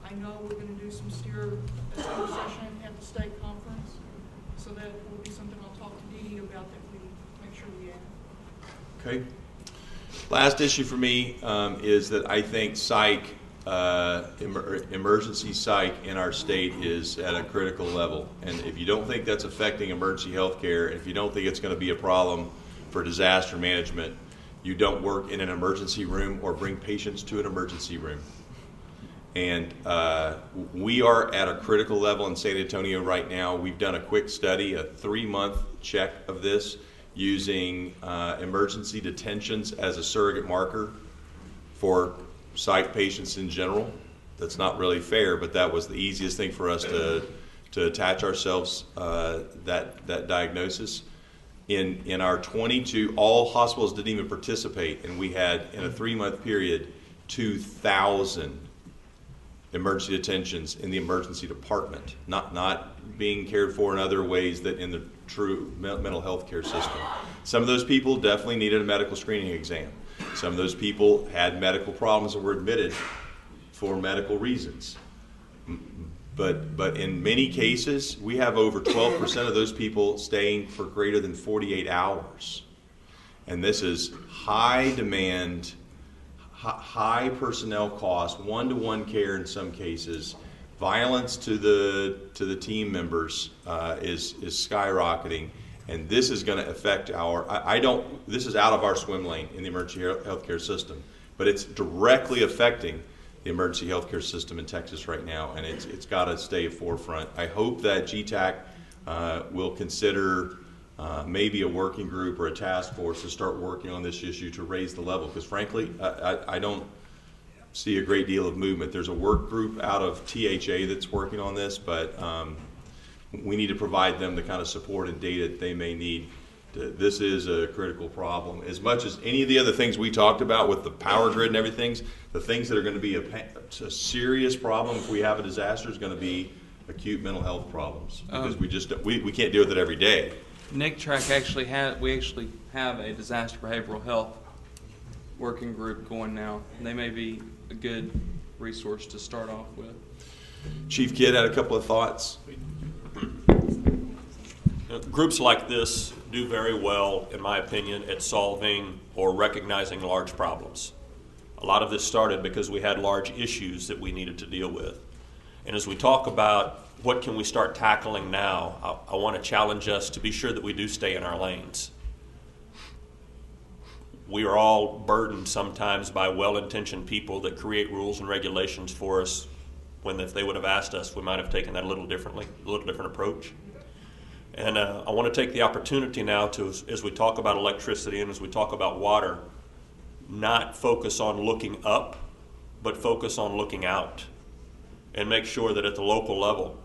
I I know we're going to do some steer session at the state conference, so that will be something I'll talk to Dee Dee about that we make sure we add. Okay. Last issue for me is that I think psych, emergency psych in our state is at a critical level. And if you don't think that's affecting emergency health care, if you don't think it's going to be a problem for disaster management, you don't work in an emergency room or bring patients to an emergency room. And we are at a critical level in San Antonio right now. We've done a quick study, a 3-month check of this, using emergency detentions as a surrogate marker for psych patients in general. That's not really fair, but that was the easiest thing for us to attach ourselves that diagnosis. In our 22, all hospitals didn't even participate, and we had, in a 3-month period, 2,000 emergency detentions in the emergency department, not being cared for in other ways that in the true mental health care system. Some of those people definitely needed a medical screening exam. Some of those people had medical problems and were admitted for medical reasons. But in many cases, we have over 12% of those people staying for greater than 48 hours. And this is high demand, high personnel cost, one-to-one care in some cases. Violence to the team members is skyrocketing, and this is going to affect our. This is out of our swim lane in the emergency healthcare system, but it's directly affecting the emergency healthcare system in Texas right now, and it's got to stay forefront. I hope that GTAC will consider maybe a working group or a task force to start working on this issue to raise the level, because frankly, I don't see a great deal of movement. There's a work group out of THA that's working on this, but we need to provide them the kind of support and data that they may need. This is a critical problem. As much as any of the other things we talked about with the power grid and everything, the things that are going to be a serious problem if we have a disaster is going to be acute mental health problems, because we can't deal with it every day. NICTRAC actually have a disaster behavioral health working group going now, and they may be a good resource to start off with. Chief Kidd had a couple of thoughts. Groups like this do very well, in my opinion, at solving or recognizing large problems. A lot of this started because we had large issues that we needed to deal with. And as we talk about what can we start tackling now, I want to challenge us to be sure that we do stay in our lanes. We are all burdened sometimes by well-intentioned people that create rules and regulations for us when if they would have asked us, we might have taken that a little differently, a little different approach. And I want to take the opportunity now to, as we talk about electricity and as we talk about water, not focus on looking up, but focus on looking out, and make sure that at the local level,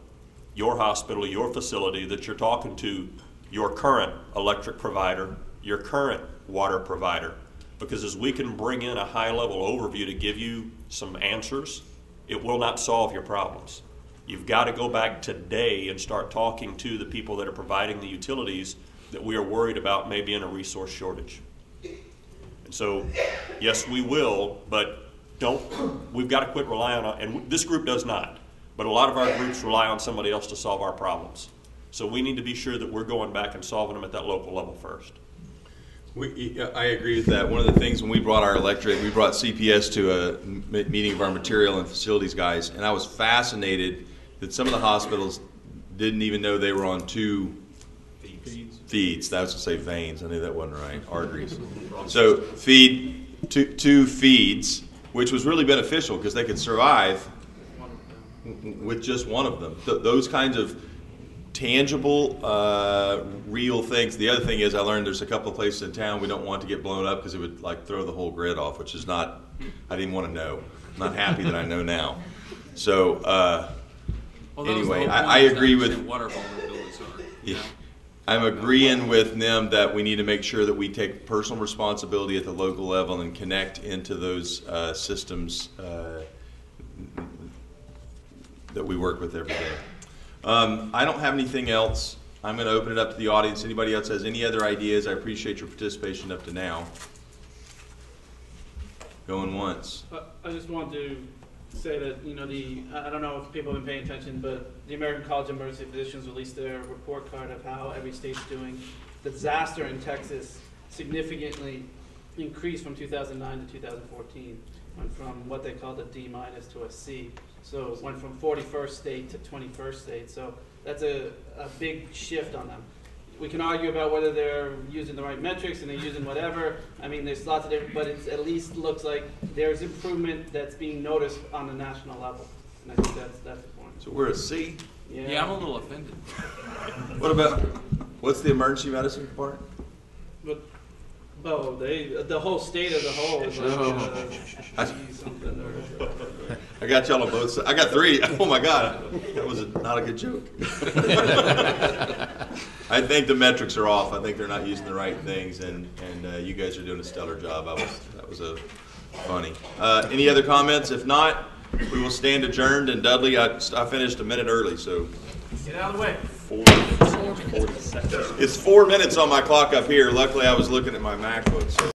your hospital, your facility, that you're talking to your current electric provider, your current water provider, because as we can bring in a high-level overview to give you some answers, it will not solve your problems. You've got to go back today and start talking to the people that are providing the utilities that we are worried about maybe in a resource shortage. And so, yes, we will, but we've got to quit relying on, and this group does not, but a lot of our groups rely on somebody else to solve our problems. So we need to be sure that we're going back and solving them at that local level first. I agree with that. One of the things when we brought our electric, we brought CPS to a meeting of our material and facilities guys, and I was fascinated that some of the hospitals didn't even know they were on two feeds. That was to say veins. I knew that wasn't right. Arteries. So two feeds, which was really beneficial because they could survive with just one of them. Those kinds of tangible, real things. The other thing is I learned there's a couple of places in town we don't want to get blown up because it would like throw the whole grid off, which is not, I didn't want to know. I'm not happy that I know now. So anyway, I agree with, water vulnerabilities are. Yeah, I'm agreeing with them that we need to make sure that we take personal responsibility at the local level and connect into those systems that we work with every day. I don't have anything else. I'm going to open it up to the audience. Anybody else has any other ideas? I appreciate your participation up to now. Going once. I just want to say that, I don't know if people have been paying attention, but the American College of Emergency Physicians released their report card of how every state's doing. The disaster in Texas significantly increased from 2009 to 2014. Went from what they called a D- to a C. So it went from 41st state to 21st state. So that's a big shift on them. We can argue about whether they're using the right metrics and they're using whatever. I mean, there's lots of different, but it at least looks like there's improvement that's being noticed on the national level. And I think that's important. So we're a C? Yeah, I'm a little offended. What's the emergency medicine part? But, the whole state as a whole is like something or I got y'all on both sides. I got 3. Oh my God, that was not a good joke. I think the metrics are off. I think they're not using the right things, and you guys are doing a stellar job. That was funny. Any other comments? If not, we will stand adjourned. And Dudley, I finished a minute early, so get out of the way. 40 seconds. It's 4 minutes on my clock up here. Luckily, I was looking at my MacBook. So.